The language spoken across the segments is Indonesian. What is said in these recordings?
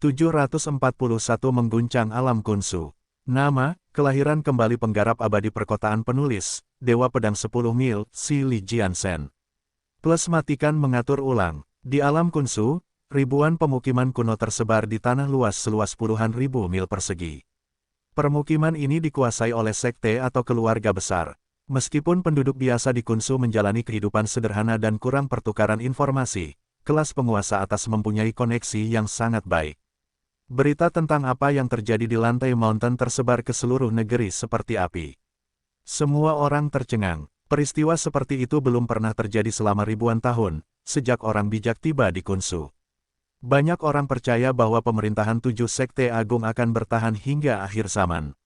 741 mengguncang alam Kunsu. Nama, kelahiran kembali penggarap abadi perkotaan penulis, Dewa Pedang 10 Mil, Si Li Jiansen. Plus matikan mengatur ulang. Di alam Kunsu, ribuan pemukiman kuno tersebar di tanah luas seluas puluhan ribu mil persegi. Permukiman ini dikuasai oleh sekte atau keluarga besar. Meskipun penduduk biasa di Kunsu menjalani kehidupan sederhana dan kurang pertukaran informasi, kelas penguasa atas mempunyai koneksi yang sangat baik. Berita tentang apa yang terjadi di lantai mountain tersebar ke seluruh negeri seperti api. Semua orang tercengang. Peristiwa seperti itu belum pernah terjadi selama ribuan tahun, sejak orang bijak tiba di Kunsu. Banyak orang percaya bahwa pemerintahan 7 sekte agung akan bertahan hingga akhir zaman.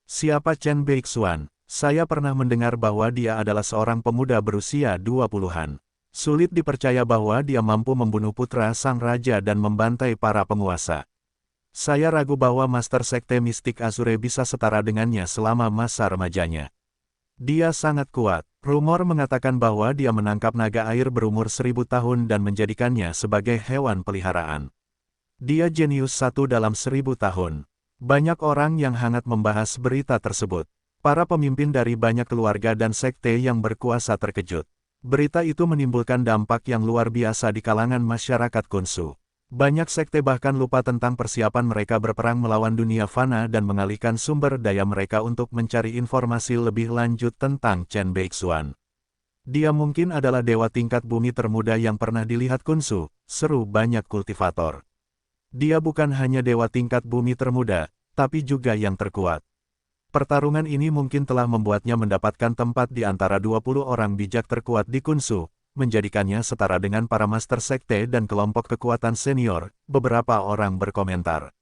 Siapa Chen Beixuan? Saya pernah mendengar bahwa dia adalah seorang pemuda berusia 20-an. Sulit dipercaya bahwa dia mampu membunuh putra sang raja dan membantai para penguasa. Saya ragu bahwa Master Sekte Mistik Azure bisa setara dengannya selama masa remajanya. Dia sangat kuat. Rumor mengatakan bahwa dia menangkap naga air berumur 1000 tahun dan menjadikannya sebagai hewan peliharaan. Dia jenius 1 dalam 1000 tahun. Banyak orang yang hangat membahas berita tersebut. Para pemimpin dari banyak keluarga dan sekte yang berkuasa terkejut. Berita itu menimbulkan dampak yang luar biasa di kalangan masyarakat Kunsu. Banyak sekte bahkan lupa tentang persiapan mereka berperang melawan dunia fana dan mengalihkan sumber daya mereka untuk mencari informasi lebih lanjut tentang Chen Beixuan. Dia mungkin adalah dewa tingkat bumi termuda yang pernah dilihat Kunsu, seru banyak kultivator. Dia bukan hanya dewa tingkat bumi termuda, tapi juga yang terkuat. Pertarungan ini mungkin telah membuatnya mendapatkan tempat di antara 20 orang bijak terkuat di Kunsu, menjadikannya setara dengan para master sekte dan kelompok kekuatan senior, beberapa orang berkomentar.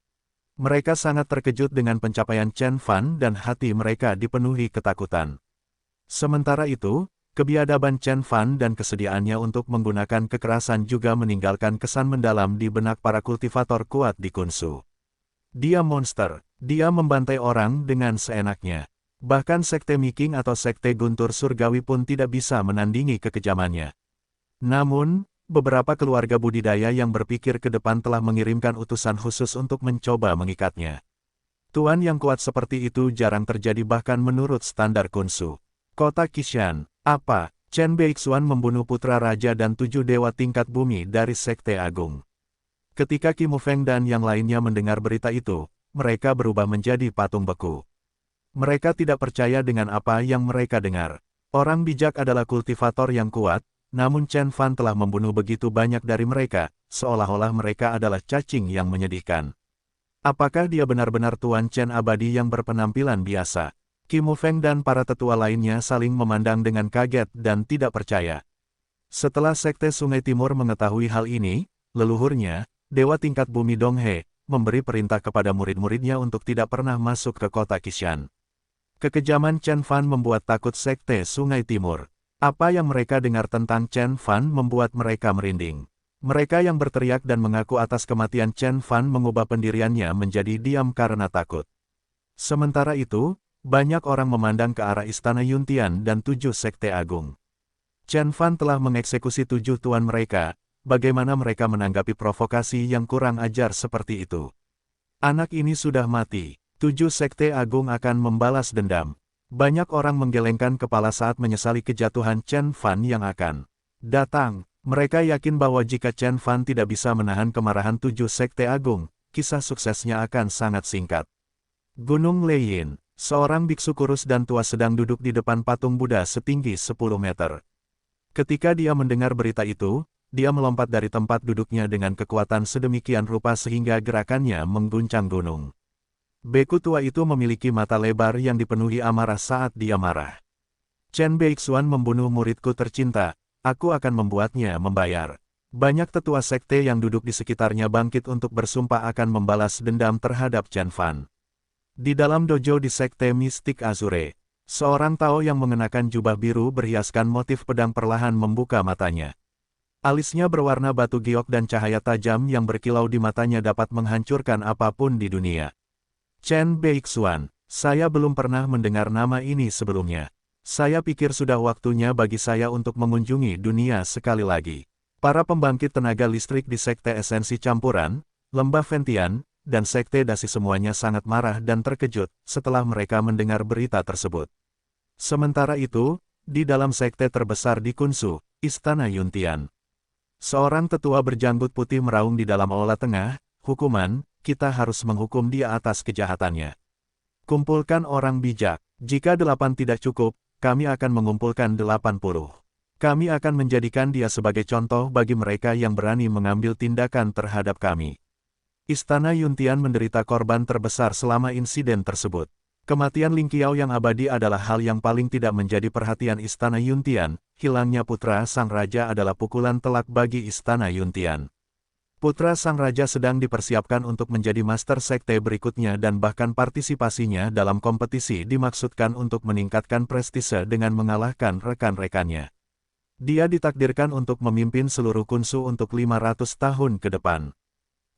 Mereka sangat terkejut dengan pencapaian Chen Fan dan hati mereka dipenuhi ketakutan. Sementara itu, kebiadaban Chen Fan dan kesediaannya untuk menggunakan kekerasan juga meninggalkan kesan mendalam di benak para kultivator kuat di Kunsu. Dia monster, dia membantai orang dengan seenaknya. Bahkan sekte Miking atau sekte Guntur Surgawi pun tidak bisa menandingi kekejamannya. Namun, beberapa keluarga budidaya yang berpikir ke depan telah mengirimkan utusan khusus untuk mencoba mengikatnya. Tuan yang kuat seperti itu jarang terjadi bahkan menurut standar Kunsu. Kota Qishan, apa? Chen Beixuan membunuh putra raja dan 7 dewa tingkat bumi dari sekte agung. Ketika Qi Mufeng dan yang lainnya mendengar berita itu, mereka berubah menjadi patung beku. Mereka tidak percaya dengan apa yang mereka dengar. Orang bijak adalah kultivator yang kuat, namun Chen Fan telah membunuh begitu banyak dari mereka, seolah-olah mereka adalah cacing yang menyedihkan. Apakah dia benar-benar Tuan Chen abadi yang berpenampilan biasa? Qi Mufeng dan para tetua lainnya saling memandang dengan kaget dan tidak percaya. Setelah sekte Sungai Timur mengetahui hal ini, leluhurnya, dewa tingkat bumi Donghe, memberi perintah kepada murid-muridnya untuk tidak pernah masuk ke kota Qishan. Kekejaman Chen Fan membuat takut sekte Sungai Timur. Apa yang mereka dengar tentang Chen Fan membuat mereka merinding. Mereka yang berteriak dan mengaku atas kematian Chen Fan mengubah pendiriannya menjadi diam karena takut. Sementara itu, banyak orang memandang ke arah istana Yuntian dan 7 sekte agung. Chen Fan telah mengeksekusi 7 tuan mereka, bagaimana mereka menanggapi provokasi yang kurang ajar seperti itu? Anak ini sudah mati, 7 sekte agung akan membalas dendam. Banyak orang menggelengkan kepala saat menyesali kejatuhan Chen Fan yang akan datang. Mereka yakin bahwa jika Chen Fan tidak bisa menahan kemarahan 7 sekte agung, kisah suksesnya akan sangat singkat. Gunung Leiyin, seorang biksu kurus dan tua sedang duduk di depan patung Buddha setinggi 10 meter. Ketika dia mendengar berita itu, dia melompat dari tempat duduknya dengan kekuatan sedemikian rupa sehingga gerakannya mengguncang gunung. Beku tua itu memiliki mata lebar yang dipenuhi amarah saat dia marah. Chen Beixuan membunuh muridku tercinta, aku akan membuatnya membayar. Banyak tetua sekte yang duduk di sekitarnya bangkit untuk bersumpah akan membalas dendam terhadap Chen Fan. Di dalam dojo di sekte Mistik Azure, seorang Tao yang mengenakan jubah biru berhiaskan motif pedang perlahan membuka matanya. Alisnya berwarna batu giok dan cahaya tajam yang berkilau di matanya dapat menghancurkan apapun di dunia. Chen Beixuan, saya belum pernah mendengar nama ini sebelumnya. Saya pikir sudah waktunya bagi saya untuk mengunjungi dunia sekali lagi. Para pembangkit tenaga listrik di sekte esensi campuran, Lembah Ventian, dan Sekte Dasi semuanya sangat marah dan terkejut setelah mereka mendengar berita tersebut. Sementara itu, di dalam sekte terbesar di Kunsu, Istana Yuntian, seorang tetua berjanggut putih meraung di dalam aula tengah, "Hukuman, kita harus menghukum dia atas kejahatannya. Kumpulkan orang bijak. Jika 8 tidak cukup, kami akan mengumpulkan 80. Kami akan menjadikan dia sebagai contoh bagi mereka yang berani mengambil tindakan terhadap kami." Istana Yuntian menderita korban terbesar selama insiden tersebut. Kematian Ling Qiao yang abadi adalah hal yang paling tidak menjadi perhatian Istana Yuntian. Hilangnya putra sang raja adalah pukulan telak bagi Istana Yuntian. Putra sang raja sedang dipersiapkan untuk menjadi master sekte berikutnya dan bahkan partisipasinya dalam kompetisi dimaksudkan untuk meningkatkan prestise dengan mengalahkan rekan-rekannya. Dia ditakdirkan untuk memimpin seluruh Kunsu untuk 500 tahun ke depan.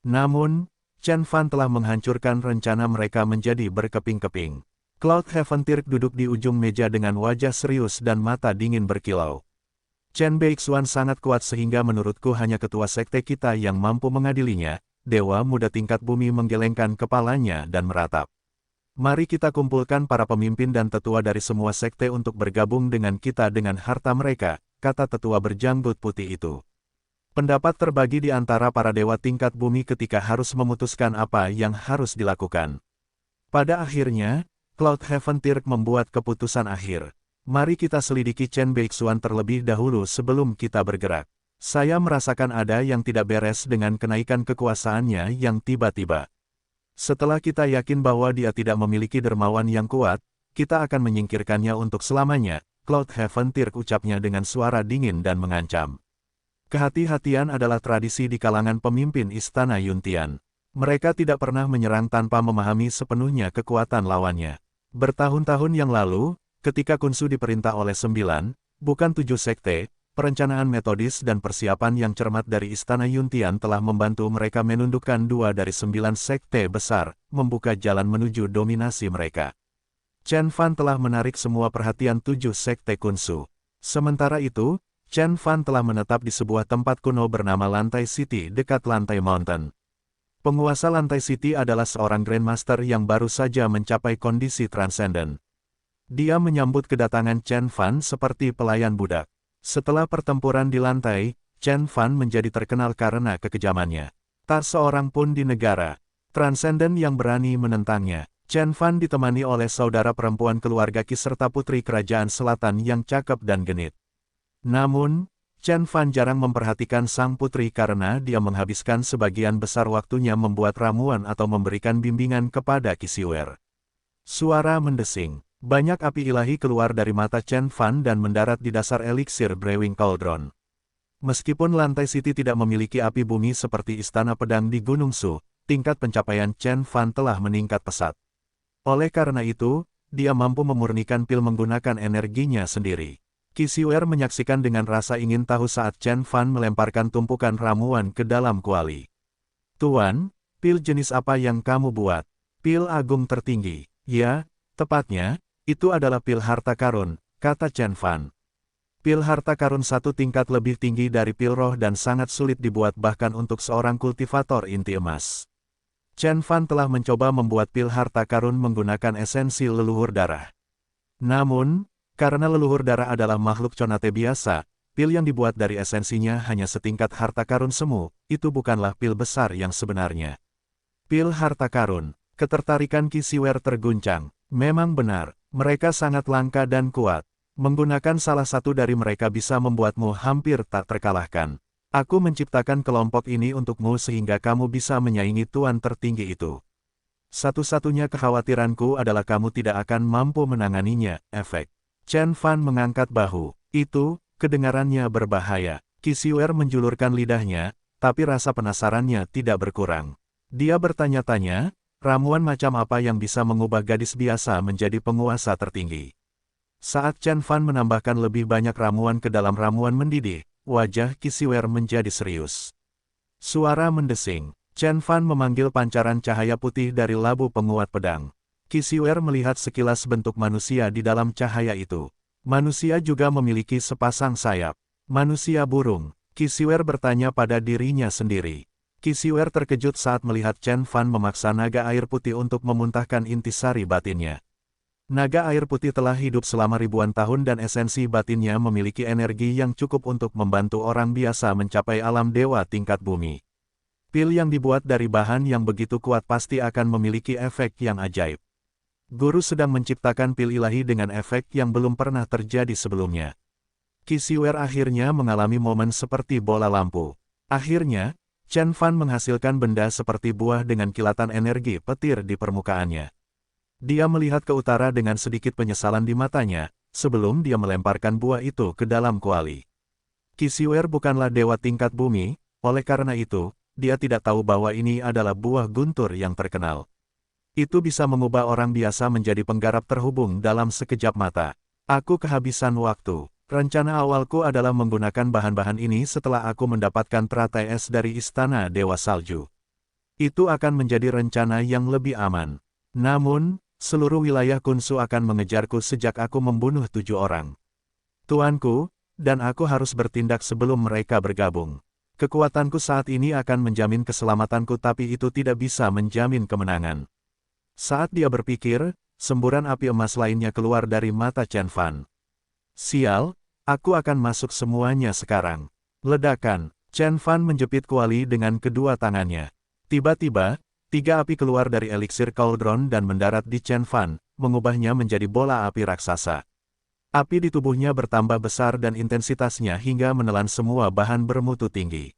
Namun, Chen Fan telah menghancurkan rencana mereka menjadi berkeping-keping. Cloud Heaven Tirk duduk di ujung meja dengan wajah serius dan mata dingin berkilau. Chen Beixuan sangat kuat sehingga menurutku hanya ketua sekte kita yang mampu mengadilinya. Dewa muda tingkat bumi menggelengkan kepalanya dan meratap. "Mari kita kumpulkan para pemimpin dan tetua dari semua sekte untuk bergabung dengan kita dengan harta mereka," kata tetua berjanggut putih itu. Pendapat terbagi di antara para dewa tingkat bumi ketika harus memutuskan apa yang harus dilakukan. Pada akhirnya, Cloud Heaven Tirk membuat keputusan akhir. "Mari kita selidiki Chen Beixuan terlebih dahulu sebelum kita bergerak. Saya merasakan ada yang tidak beres dengan kenaikan kekuasaannya yang tiba-tiba. Setelah kita yakin bahwa dia tidak memiliki dermawan yang kuat, kita akan menyingkirkannya untuk selamanya," Cloud Heaven Tirk ucapnya dengan suara dingin dan mengancam. Kehati-hatian adalah tradisi di kalangan pemimpin Istana Yuntian. Mereka tidak pernah menyerang tanpa memahami sepenuhnya kekuatan lawannya. Bertahun-tahun yang lalu, ketika Kunsu diperintah oleh 9, bukan 7 sekte, perencanaan metodis dan persiapan yang cermat dari Istana Yuntian telah membantu mereka menundukkan 2 dari 9 sekte besar, membuka jalan menuju dominasi mereka. Chen Fan telah menarik semua perhatian 7 sekte Kunsu. Sementara itu, Chen Fan telah menetap di sebuah tempat kuno bernama Lantai City dekat Lantai Mountain. Penguasa Lantai City adalah seorang Grandmaster yang baru saja mencapai kondisi transenden. Dia menyambut kedatangan Chen Fan seperti pelayan budak. Setelah pertempuran di lantai, Chen Fan menjadi terkenal karena kekejamannya. Tak seorang pun di negara transenden yang berani menentangnya. Chen Fan ditemani oleh saudara perempuan keluarga Qi serta putri kerajaan selatan yang cakep dan genit. Namun, Chen Fan jarang memperhatikan sang putri karena dia menghabiskan sebagian besar waktunya membuat ramuan atau memberikan bimbingan kepada Qi Siwer. Suara mendesing. Banyak api ilahi keluar dari mata Chen Fan dan mendarat di dasar eliksir Brewing Cauldron. Meskipun Lantai City tidak memiliki api bumi seperti Istana Pedang di Gunung Su, tingkat pencapaian Chen Fan telah meningkat pesat. Oleh karena itu, dia mampu memurnikan pil menggunakan energinya sendiri. Qi Siwer menyaksikan dengan rasa ingin tahu saat Chen Fan melemparkan tumpukan ramuan ke dalam kuali. "Tuan, pil jenis apa yang kamu buat?" "Pil agung tertinggi." "Ya, tepatnya, itu adalah pil harta karun," kata Chen Fan. Pil harta karun satu tingkat lebih tinggi dari pil roh dan sangat sulit dibuat bahkan untuk seorang kultivator inti emas. Chen Fan telah mencoba membuat pil harta karun menggunakan esensi leluhur darah. Namun, karena leluhur darah adalah makhluk conate biasa, pil yang dibuat dari esensinya hanya setingkat harta karun semu, itu bukanlah pil besar yang sebenarnya. Pil harta karun, ketertarikan Qi Siwer terguncang. Memang benar, mereka sangat langka dan kuat. Menggunakan salah satu dari mereka bisa membuatmu hampir tak terkalahkan. Aku menciptakan kelompok ini untukmu sehingga kamu bisa menyaingi tuan tertinggi itu. Satu-satunya kekhawatiranku adalah kamu tidak akan mampu menanganinya, efek. Chen Fan mengangkat bahu. Itu, kedengarannya berbahaya. Qi Siwer menjulurkan lidahnya, tapi rasa penasarannya tidak berkurang. Dia bertanya-tanya, ramuan macam apa yang bisa mengubah gadis biasa menjadi penguasa tertinggi. Saat Chen Fan menambahkan lebih banyak ramuan ke dalam ramuan mendidih, wajah Qi Siwer menjadi serius. Suara mendesing. Chen Fan memanggil pancaran cahaya putih dari labu penguat pedang. Qi Siwer melihat sekilas bentuk manusia di dalam cahaya itu. Manusia juga memiliki sepasang sayap. Manusia burung. Qi Siwer bertanya pada dirinya sendiri. Qi terkejut saat melihat Chen Fan memaksa naga air putih untuk memuntahkan intisari batinnya. Naga air putih telah hidup selama ribuan tahun dan esensi batinnya memiliki energi yang cukup untuk membantu orang biasa mencapai alam dewa tingkat bumi. Pil yang dibuat dari bahan yang begitu kuat pasti akan memiliki efek yang ajaib. Guru sedang menciptakan pil ilahi dengan efek yang belum pernah terjadi sebelumnya. Qi akhirnya mengalami momen seperti bola lampu. Akhirnya, Chen Fan menghasilkan benda seperti buah dengan kilatan energi petir di permukaannya. Dia melihat ke utara dengan sedikit penyesalan di matanya, sebelum dia melemparkan buah itu ke dalam kuali. Qi bukanlah dewa tingkat bumi, oleh karena itu, dia tidak tahu bahwa ini adalah buah guntur yang terkenal. Itu bisa mengubah orang biasa menjadi penggarap terhubung dalam sekejap mata. Aku kehabisan waktu. Rencana awalku adalah menggunakan bahan-bahan ini setelah aku mendapatkan teratai es dari Istana Dewa Salju. Itu akan menjadi rencana yang lebih aman. Namun, seluruh wilayah Kunsu akan mengejarku sejak aku membunuh 7 orang. Tuanku, dan aku harus bertindak sebelum mereka bergabung. Kekuatanku saat ini akan menjamin keselamatanku tapi itu tidak bisa menjamin kemenangan. Saat dia berpikir, semburan api emas lainnya keluar dari mata Chen Fan. Sial, aku akan masuk semuanya sekarang. Ledakan, Chen Fan menjepit kuali dengan kedua tangannya. Tiba-tiba, 3 api keluar dari eliksir cauldron dan mendarat di Chen Fan, mengubahnya menjadi bola api raksasa. Api di tubuhnya bertambah besar dan intensitasnya hingga menelan semua bahan bermutu tinggi.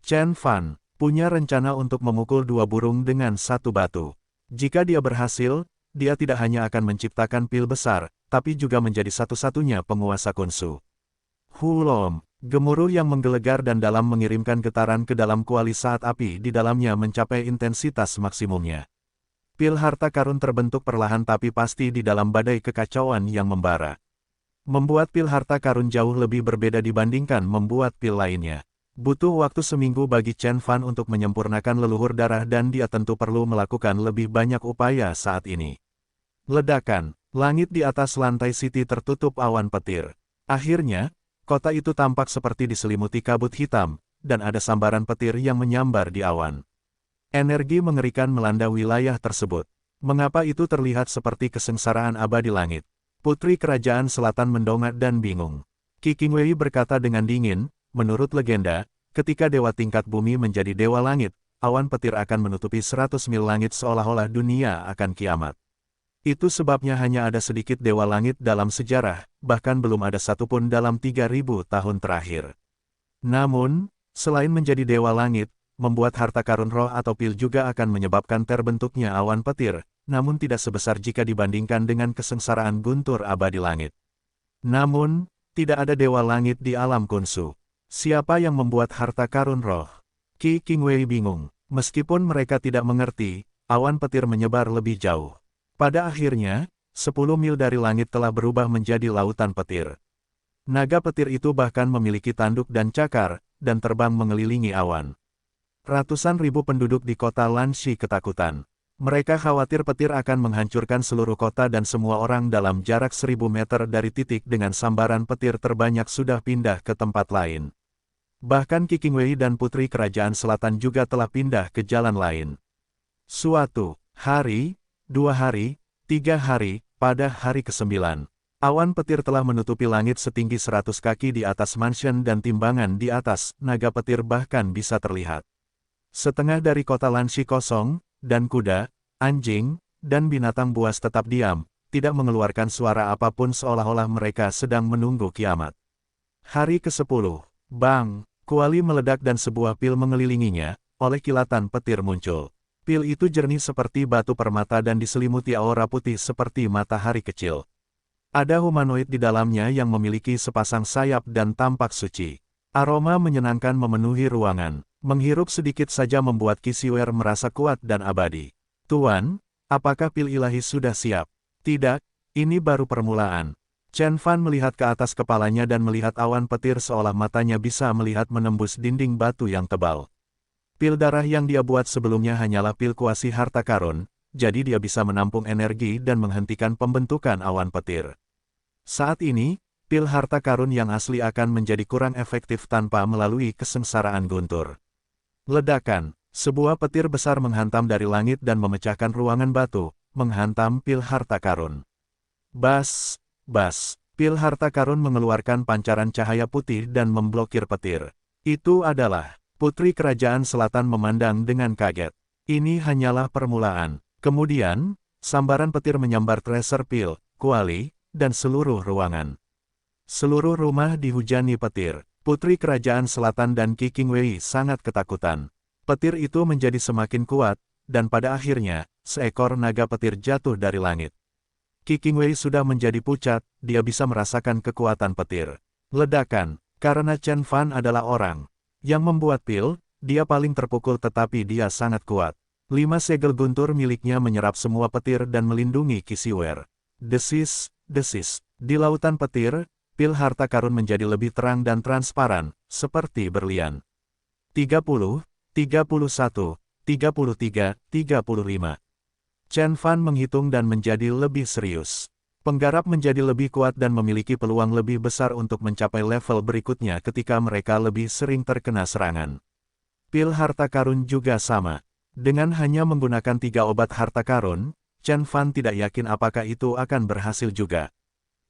Chen Fan punya rencana untuk memukul 2 burung dengan 1 batu. Jika dia berhasil, dia tidak hanya akan menciptakan pil besar, tapi juga menjadi satu-satunya penguasa Kunsu. Hulom, gemuruh yang menggelegar dan dalam mengirimkan getaran ke dalam kuali saat api di dalamnya mencapai intensitas maksimumnya. Pil harta karun terbentuk perlahan tapi pasti di dalam badai kekacauan yang membara. Membuat pil harta karun jauh lebih berbeda dibandingkan membuat pil lainnya. Butuh waktu seminggu bagi Chen Fan untuk menyempurnakan leluhur darah dan dia tentu perlu melakukan lebih banyak upaya saat ini. Ledakan, langit di atas lantai City tertutup awan petir. Akhirnya, kota itu tampak seperti diselimuti kabut hitam, dan ada sambaran petir yang menyambar di awan. Energi mengerikan melanda wilayah tersebut. Mengapa itu terlihat seperti kesengsaraan abadi langit? Putri Kerajaan Selatan mendongak dan bingung. Qi Qingwei berkata dengan dingin, menurut legenda, ketika dewa tingkat bumi menjadi dewa langit, awan petir akan menutupi 100 mil langit seolah-olah dunia akan kiamat. Itu sebabnya hanya ada sedikit dewa langit dalam sejarah, bahkan belum ada satupun dalam 3000 tahun terakhir. Namun, selain menjadi dewa langit, membuat harta karun roh atau pil juga akan menyebabkan terbentuknya awan petir, namun tidak sebesar jika dibandingkan dengan kesengsaraan guntur abadi langit. Namun, tidak ada dewa langit di alam Kunsu. Siapa yang membuat harta karun roh? Qi Qingwei bingung. Meskipun mereka tidak mengerti, awan petir menyebar lebih jauh. Pada akhirnya, 10 mil dari langit telah berubah menjadi lautan petir. Naga petir itu bahkan memiliki tanduk dan cakar, dan terbang mengelilingi awan. Ratusan ribu penduduk di kota Lanshi ketakutan. Mereka khawatir petir akan menghancurkan seluruh kota dan semua orang dalam jarak 1000 meter dari titik dengan sambaran petir terbanyak sudah pindah ke tempat lain. Bahkan Qi Qingwei dan Putri Kerajaan Selatan juga telah pindah ke jalan lain. Suatu hari, 2 hari, 3 hari, pada hari ke-9, awan petir telah menutupi langit setinggi 100 kaki di atas mansion dan timbangan di atas, naga petir bahkan bisa terlihat. Setengah dari kota Lanshi kosong, dan kuda, anjing, dan binatang buas tetap diam, tidak mengeluarkan suara apapun seolah-olah mereka sedang menunggu kiamat. Hari ke-10, bang! Kuali meledak dan sebuah pil mengelilinginya, oleh kilatan petir muncul. Pil itu jernih seperti batu permata dan diselimuti aura putih seperti matahari kecil. Ada humanoid di dalamnya yang memiliki sepasang sayap dan tampak suci. Aroma menyenangkan memenuhi ruangan. Menghirup sedikit saja membuat Qi merasa kuat dan abadi. Tuan, apakah pil ilahi sudah siap? Tidak, ini baru permulaan. Chen Fan melihat ke atas kepalanya dan melihat awan petir seolah matanya bisa melihat menembus dinding batu yang tebal. Pil darah yang dia buat sebelumnya hanyalah pil kuasi harta karun, jadi dia bisa menampung energi dan menghentikan pembentukan awan petir. Saat ini, pil harta karun yang asli akan menjadi kurang efektif tanpa melalui kesengsaraan guntur. Ledakan, sebuah petir besar menghantam dari langit dan memecahkan ruangan batu, menghantam pil harta karun. Bas, bas, pil harta karun mengeluarkan pancaran cahaya putih dan memblokir petir. Itu adalah, Putri Kerajaan Selatan memandang dengan kaget. Ini hanyalah permulaan. Kemudian, sambaran petir menyambar tracer pil, kuali, dan seluruh ruangan. Seluruh rumah dihujani petir. Putri Kerajaan Selatan dan Qi Qingwei sangat ketakutan. Petir itu menjadi semakin kuat, dan pada akhirnya, seekor naga petir jatuh dari langit. Qi Qingwei sudah menjadi pucat, dia bisa merasakan kekuatan petir. Ledakan, karena Chen Fan adalah orang yang membuat pil, dia paling terpukul tetapi dia sangat kuat. 5 segel guntur miliknya menyerap semua petir dan melindungi Qi Siwer. Desis, desis, di lautan petir, pil harta karun menjadi lebih terang dan transparan, seperti berlian. 30, 31, 33, 35. Chen Fan menghitung dan menjadi lebih serius. Penggarap menjadi lebih kuat dan memiliki peluang lebih besar untuk mencapai level berikutnya ketika mereka lebih sering terkena serangan. Pil harta karun juga sama. Dengan hanya menggunakan 3 obat harta karun, Chen Fan tidak yakin apakah itu akan berhasil juga.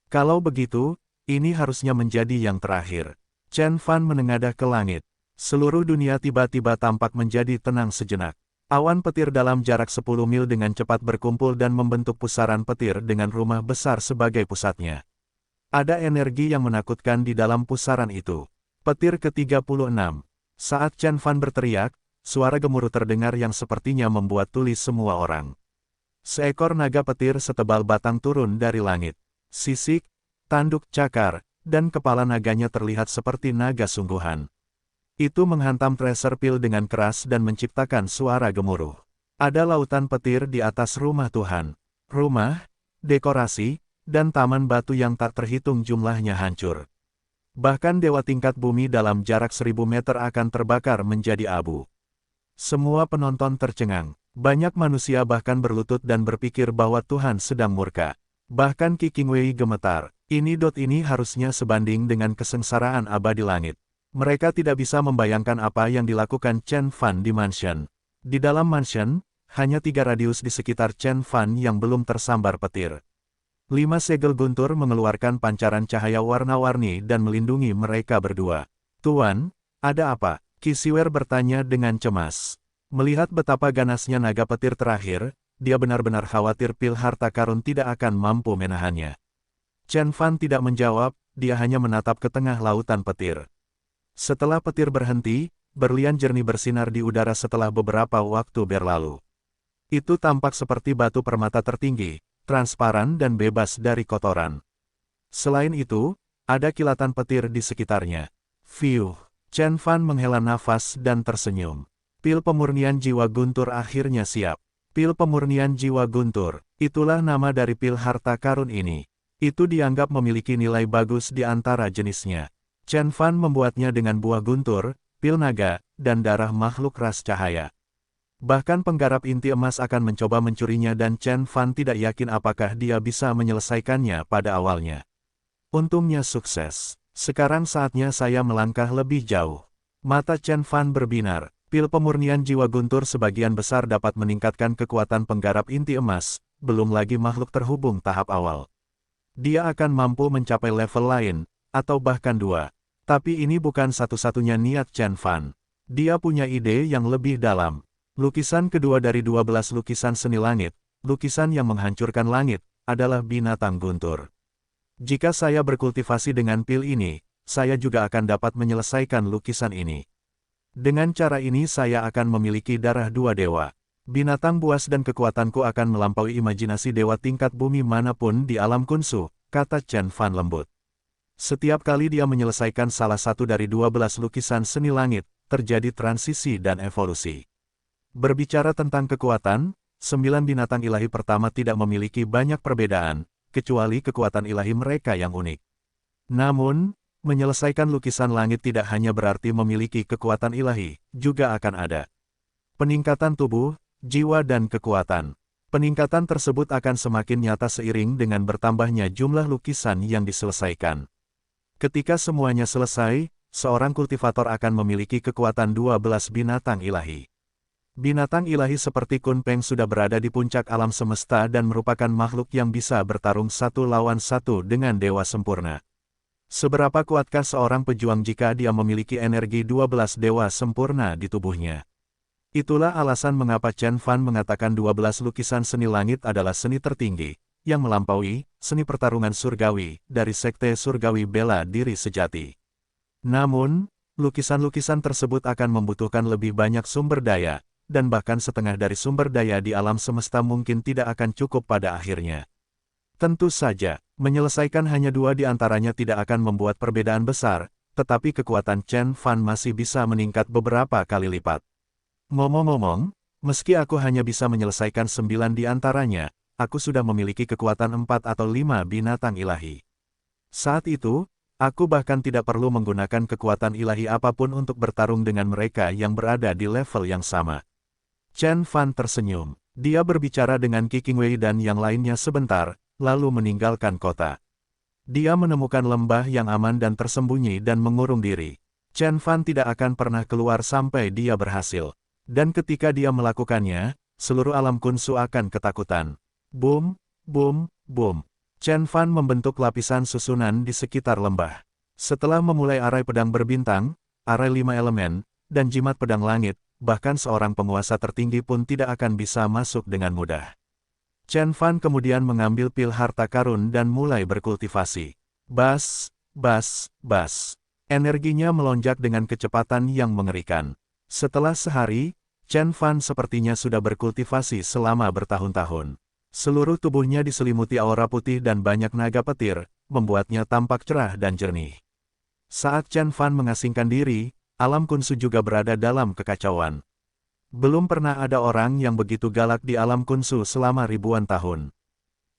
Kalau begitu, ini harusnya menjadi yang terakhir. Chen Fan menengadah ke langit. Seluruh dunia tiba-tiba tampak menjadi tenang sejenak. Awan petir dalam jarak 10 mil dengan cepat berkumpul dan membentuk pusaran petir dengan rumah besar sebagai pusatnya. Ada energi yang menakutkan di dalam pusaran itu. Petir ke-36. Saat Chen Fan berteriak, suara gemuruh terdengar yang sepertinya membuat tuli semua orang. Seekor naga petir setebal batang turun dari langit. Sisik, tanduk cakar, dan kepala naganya terlihat seperti naga sungguhan. Itu menghantam tracer pil dengan keras dan menciptakan suara gemuruh. Ada lautan petir di atas rumah Tuhan. Rumah, dekorasi, dan taman batu yang tak terhitung jumlahnya hancur. Bahkan dewa tingkat bumi dalam jarak 1000 meter akan terbakar menjadi abu. Semua penonton tercengang. Banyak manusia bahkan berlutut dan berpikir bahwa Tuhan sedang murka. Bahkan Qi Qingwei gemetar. Ini harusnya sebanding dengan kesengsaraan abadi langit. Mereka tidak bisa membayangkan apa yang dilakukan Chen Fan di mansion. Di dalam mansion, hanya 3 radius di sekitar Chen Fan yang belum tersambar petir. 5 segel guntur mengeluarkan pancaran cahaya warna-warni dan melindungi mereka berdua. Tuan, ada apa? Qi Siwer bertanya dengan cemas. Melihat betapa ganasnya naga petir terakhir, dia benar-benar khawatir pil harta karun tidak akan mampu menahannya. Chen Fan tidak menjawab, dia hanya menatap ke tengah lautan petir. Setelah petir berhenti, berlian jernih bersinar di udara setelah beberapa waktu berlalu. Itu tampak seperti batu permata tertinggi, transparan dan bebas dari kotoran. Selain itu, ada kilatan petir di sekitarnya. Fiuh, Chen Fan menghela nafas dan tersenyum. Pil pemurnian jiwa guntur akhirnya siap. Pil pemurnian jiwa guntur, itulah nama dari pil harta karun ini. Itu dianggap memiliki nilai bagus di antara jenisnya. Chen Fan membuatnya dengan buah guntur, pil naga, dan darah makhluk ras cahaya. Bahkan penggarap inti emas akan mencoba mencurinya dan Chen Fan tidak yakin apakah dia bisa menyelesaikannya pada awalnya. Untungnya sukses. Sekarang saatnya saya melangkah lebih jauh. Mata Chen Fan berbinar. Pil pemurnian jiwa guntur sebagian besar dapat meningkatkan kekuatan penggarap inti emas, belum lagi makhluk terhubung tahap awal. Dia akan mampu mencapai level lain, atau bahkan 2. Tapi ini bukan satu-satunya niat Chen Fan. Dia punya ide yang lebih dalam. Lukisan kedua dari 12 lukisan seni langit, lukisan yang menghancurkan langit, adalah binatang guntur. Jika saya berkultivasi dengan pil ini, saya juga akan dapat menyelesaikan lukisan ini. Dengan cara ini saya akan memiliki darah 2 dewa. Binatang buas dan kekuatanku akan melampaui imajinasi dewa tingkat bumi manapun di alam kunsu, kata Chen Fan lembut. Setiap kali dia menyelesaikan salah satu dari 12 lukisan seni langit, terjadi transisi dan evolusi. Berbicara tentang kekuatan, 9 binatang ilahi pertama tidak memiliki banyak perbedaan, kecuali kekuatan ilahi mereka yang unik. Namun, menyelesaikan lukisan langit tidak hanya berarti memiliki kekuatan ilahi, juga akan ada peningkatan tubuh, jiwa dan kekuatan. Peningkatan tersebut akan semakin nyata seiring dengan bertambahnya jumlah lukisan yang diselesaikan. Ketika semuanya selesai, seorang kultivator akan memiliki kekuatan 12 binatang ilahi. Binatang ilahi seperti Kunpeng sudah berada di puncak alam semesta dan merupakan makhluk yang bisa bertarung satu lawan satu dengan dewa sempurna. Seberapa kuatkah seorang pejuang jika dia memiliki energi 12 dewa sempurna di tubuhnya? Itulah alasan mengapa Chen Fan mengatakan 12 lukisan seni langit adalah seni tertinggi, yang melampaui seni pertarungan surgawi dari sekte surgawi bela diri sejati. Namun, lukisan-lukisan tersebut akan membutuhkan lebih banyak sumber daya, dan bahkan setengah dari sumber daya di alam semesta mungkin tidak akan cukup pada akhirnya. Tentu saja, menyelesaikan hanya 2 di antaranya tidak akan membuat perbedaan besar, tetapi kekuatan Chen Fan masih bisa meningkat beberapa kali lipat. Ngomong-ngomong, meski aku hanya bisa menyelesaikan 9 di antaranya, aku sudah memiliki kekuatan 4 atau 5 binatang ilahi. Saat itu, aku bahkan tidak perlu menggunakan kekuatan ilahi apapun untuk bertarung dengan mereka yang berada di level yang sama. Chen Fan tersenyum. Dia berbicara dengan Qi Qingwei dan yang lainnya sebentar, lalu meninggalkan kota. Dia menemukan lembah yang aman dan tersembunyi dan mengurung diri. Chen Fan tidak akan pernah keluar sampai dia berhasil. Dan ketika dia melakukannya, seluruh alam kunsu akan ketakutan. Boom, boom, boom. Chen Fan membentuk lapisan susunan di sekitar lembah. Setelah memulai arai pedang berbintang, arai 5 elemen, dan jimat pedang langit, bahkan seorang penguasa tertinggi pun tidak akan bisa masuk dengan mudah. Chen Fan kemudian mengambil pil harta karun dan mulai berkultivasi. Bas, bas, bas. Energinya melonjak dengan kecepatan yang mengerikan. Setelah sehari, Chen Fan sepertinya sudah berkultivasi selama bertahun-tahun. Seluruh tubuhnya diselimuti aura putih dan banyak naga petir, membuatnya tampak cerah dan jernih. Saat Chen Fan mengasingkan diri, alam kunsu juga berada dalam kekacauan. Belum pernah ada orang yang begitu galak di alam kunsu selama ribuan tahun.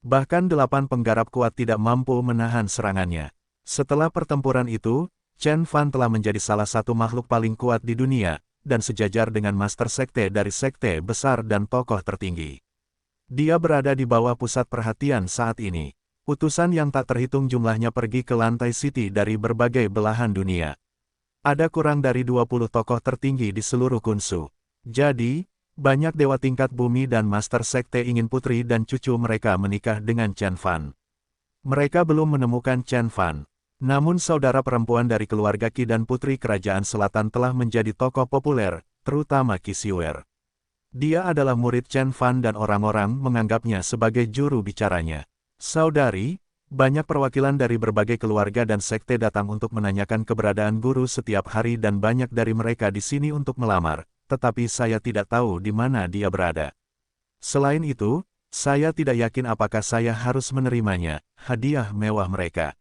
Bahkan 8 penggarap kuat tidak mampu menahan serangannya. Setelah pertempuran itu, Chen Fan telah menjadi salah satu makhluk paling kuat di dunia, dan sejajar dengan master sekte dari sekte besar dan tokoh tertinggi. Dia berada di bawah pusat perhatian saat ini. Utusan yang tak terhitung jumlahnya pergi ke lantai City dari berbagai belahan dunia. Ada kurang dari 20 tokoh tertinggi di seluruh kunsu. Jadi, banyak dewa tingkat bumi dan master sekte ingin putri dan cucu mereka menikah dengan Chen Fan. Mereka belum menemukan Chen Fan. Namun saudara perempuan dari keluarga Qi dan putri kerajaan selatan telah menjadi tokoh populer, terutama Qi Xiuer. Dia adalah murid Chen Fan dan orang-orang menganggapnya sebagai juru bicaranya. Saudari, banyak perwakilan dari berbagai keluarga dan sekte datang untuk menanyakan keberadaan guru setiap hari dan banyak dari mereka di sini untuk melamar, tetapi saya tidak tahu di mana dia berada. Selain itu, saya tidak yakin apakah saya harus menerimanya, hadiah mewah mereka.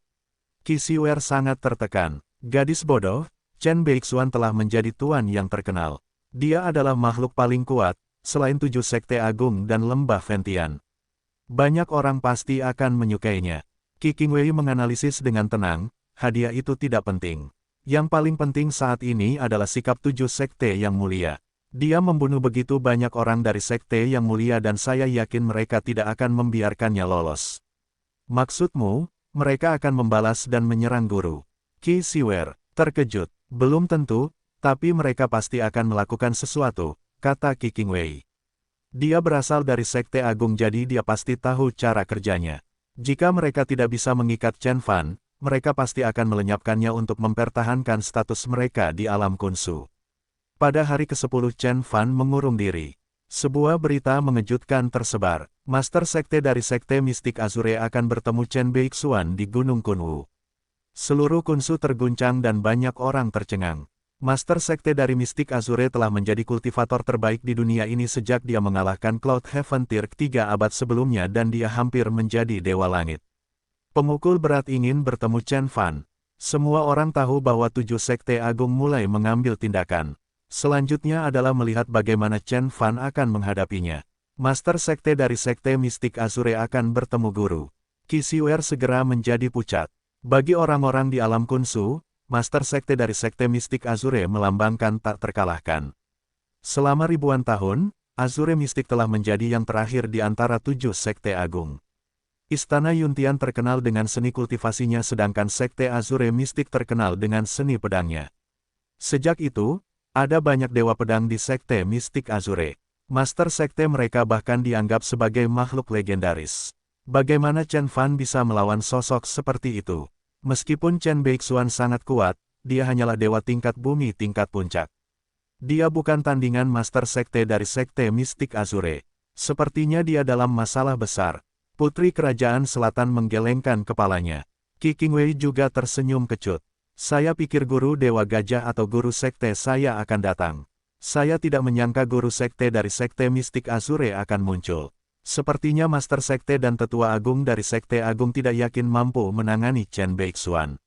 Qi Xiuer sangat tertekan. Gadis bodoh, Chen Beixuan telah menjadi tuan yang terkenal. Dia adalah makhluk paling kuat, selain 7 sekte agung dan lembah Ventian. Banyak orang pasti akan menyukainya. Qi Qingwei menganalisis dengan tenang, hadiah itu tidak penting. Yang paling penting saat ini adalah sikap 7 sekte yang mulia. Dia membunuh begitu banyak orang dari sekte yang mulia dan saya yakin mereka tidak akan membiarkannya lolos. Maksudmu, mereka akan membalas dan menyerang guru? Qi Xiuer terkejut. Belum tentu, tapi mereka pasti akan melakukan sesuatu, kata Qi Qingwei. Dia berasal dari sekte agung jadi dia pasti tahu cara kerjanya. Jika mereka tidak bisa mengikat Chen Fan, mereka pasti akan melenyapkannya untuk mempertahankan status mereka di alam kunsu. Pada hari ke-10 Chen Fan mengurung diri. Sebuah berita mengejutkan tersebar. Master sekte dari sekte mistik Azure akan bertemu Chen Beixuan di Gunung Kunwu. Seluruh kunsu terguncang dan banyak orang tercengang. Master sekte dari mistik Azure telah menjadi kultivator terbaik di dunia ini sejak dia mengalahkan Cloud Heaven Tier 3 abad sebelumnya dan dia hampir menjadi dewa langit. Pemukul berat ingin bertemu Chen Fan. Semua orang tahu bahwa 7 sekte agung mulai mengambil tindakan. Selanjutnya adalah melihat bagaimana Chen Fan akan menghadapinya. Master sekte dari sekte mistik Azure akan bertemu guru. Qi Xiuer segera menjadi pucat. Bagi orang-orang di alam kunsu, Master sekte dari sekte mistik Azure melambangkan tak terkalahkan. Selama ribuan tahun, Azure mistik telah menjadi yang terakhir di antara 7 sekte agung. Istana Yuntian terkenal dengan seni kultivasinya sedangkan Sekte Azure Mistik terkenal dengan seni pedangnya. Sejak itu, ada banyak dewa pedang di Sekte Mistik Azure. Master Sekte mereka bahkan dianggap sebagai makhluk legendaris. Bagaimana Chen Fan bisa melawan sosok seperti itu? Meskipun Chen Beixuan sangat kuat, dia hanyalah dewa tingkat bumi tingkat puncak. Dia bukan tandingan Master Sekte dari Sekte Mistik Azure. Sepertinya dia dalam masalah besar. Putri Kerajaan Selatan menggelengkan kepalanya. Qi Qingwei juga tersenyum kecut. Saya pikir guru Dewa Gajah atau guru sekte saya akan datang. Saya tidak menyangka guru sekte dari Sekte Mistik Azure akan muncul. Sepertinya Master Sekte dan Tetua Agung dari Sekte Agung tidak yakin mampu menangani Chen Beixuan.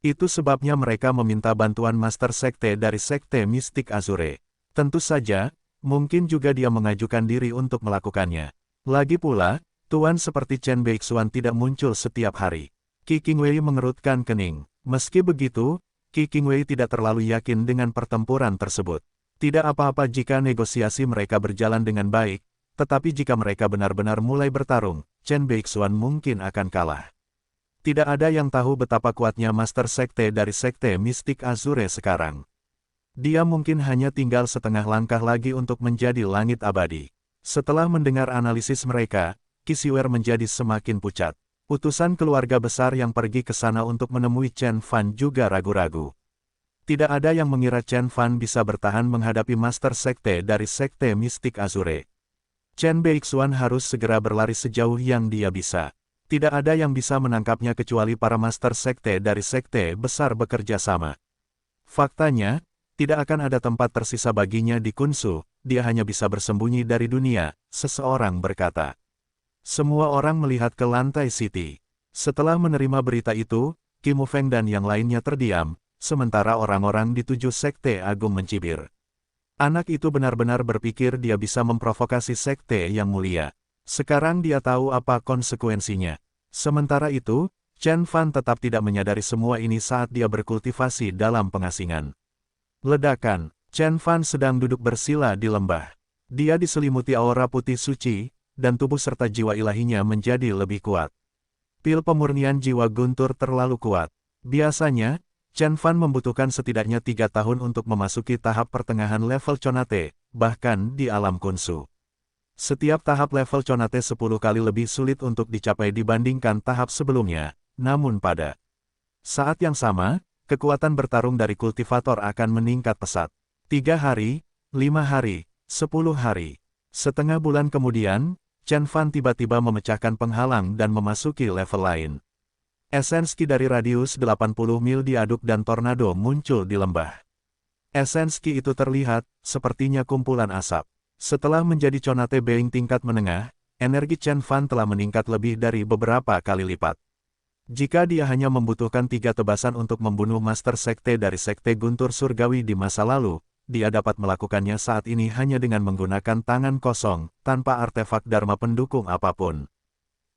Itu sebabnya mereka meminta bantuan Master Sekte dari Sekte Mistik Azure. Tentu saja, mungkin juga dia mengajukan diri untuk melakukannya. Lagi pula, Tuan seperti Chen Beixuan tidak muncul setiap hari. Qi Qingwei mengerutkan kening. Meski begitu, Qi Qingwei tidak terlalu yakin dengan pertempuran tersebut. Tidak apa-apa jika negosiasi mereka berjalan dengan baik, tetapi jika mereka benar-benar mulai bertarung, Chen Beixuan mungkin akan kalah. Tidak ada yang tahu betapa kuatnya Master Sekte dari Sekte Mistik Azure sekarang. Dia mungkin hanya tinggal setengah langkah lagi untuk menjadi langit abadi. Setelah mendengar analisis mereka, Qi Siwer menjadi semakin pucat. Utusan keluarga besar yang pergi ke sana untuk menemui Chen Fan juga ragu-ragu. Tidak ada yang mengira Chen Fan bisa bertahan menghadapi Master Sekte dari Sekte Mistik Azure. Chen Beixuan harus segera berlari sejauh yang dia bisa. Tidak ada yang bisa menangkapnya kecuali para Master Sekte dari Sekte besar bekerja sama. Faktanya, tidak akan ada tempat tersisa baginya di Kunsu, dia hanya bisa bersembunyi dari dunia, seseorang berkata. Semua orang melihat ke lantai City. Setelah menerima berita itu, Qi Mufeng dan yang lainnya terdiam, sementara orang-orang di 7 Sekte Agung mencibir. Anak itu benar-benar berpikir dia bisa memprovokasi Sekte yang mulia. Sekarang dia tahu apa konsekuensinya. Sementara itu, Chen Fan tetap tidak menyadari semua ini saat dia berkultivasi dalam pengasingan. Ledakan, Chen Fan sedang duduk bersila di lembah. Dia diselimuti aura putih suci, dan tubuh serta jiwa ilahinya menjadi lebih kuat. Pil pemurnian jiwa Guntur terlalu kuat. Biasanya, Chen Fan membutuhkan setidaknya 3 tahun untuk memasuki tahap pertengahan level Conate, bahkan di alam Kunsu. Setiap tahap level Conate 10 kali lebih sulit untuk dicapai dibandingkan tahap sebelumnya, namun pada saat yang sama, kekuatan bertarung dari kultivator akan meningkat pesat. 3 hari, 5 hari, 10 hari. Setengah bulan kemudian, Chen Fan tiba-tiba memecahkan penghalang dan memasuki level lain. Esens Qi dari radius 80 mil diaduk dan tornado muncul di lembah. Esens Qi itu terlihat, sepertinya kumpulan asap. Setelah menjadi Conate Being tingkat menengah, energi Chen Fan telah meningkat lebih dari beberapa kali lipat. Jika dia hanya membutuhkan 3 tebasan untuk membunuh Master Sekte dari Sekte Guntur Surgawi di masa lalu, dia dapat melakukannya saat ini hanya dengan menggunakan tangan kosong, tanpa artefak Dharma pendukung apapun.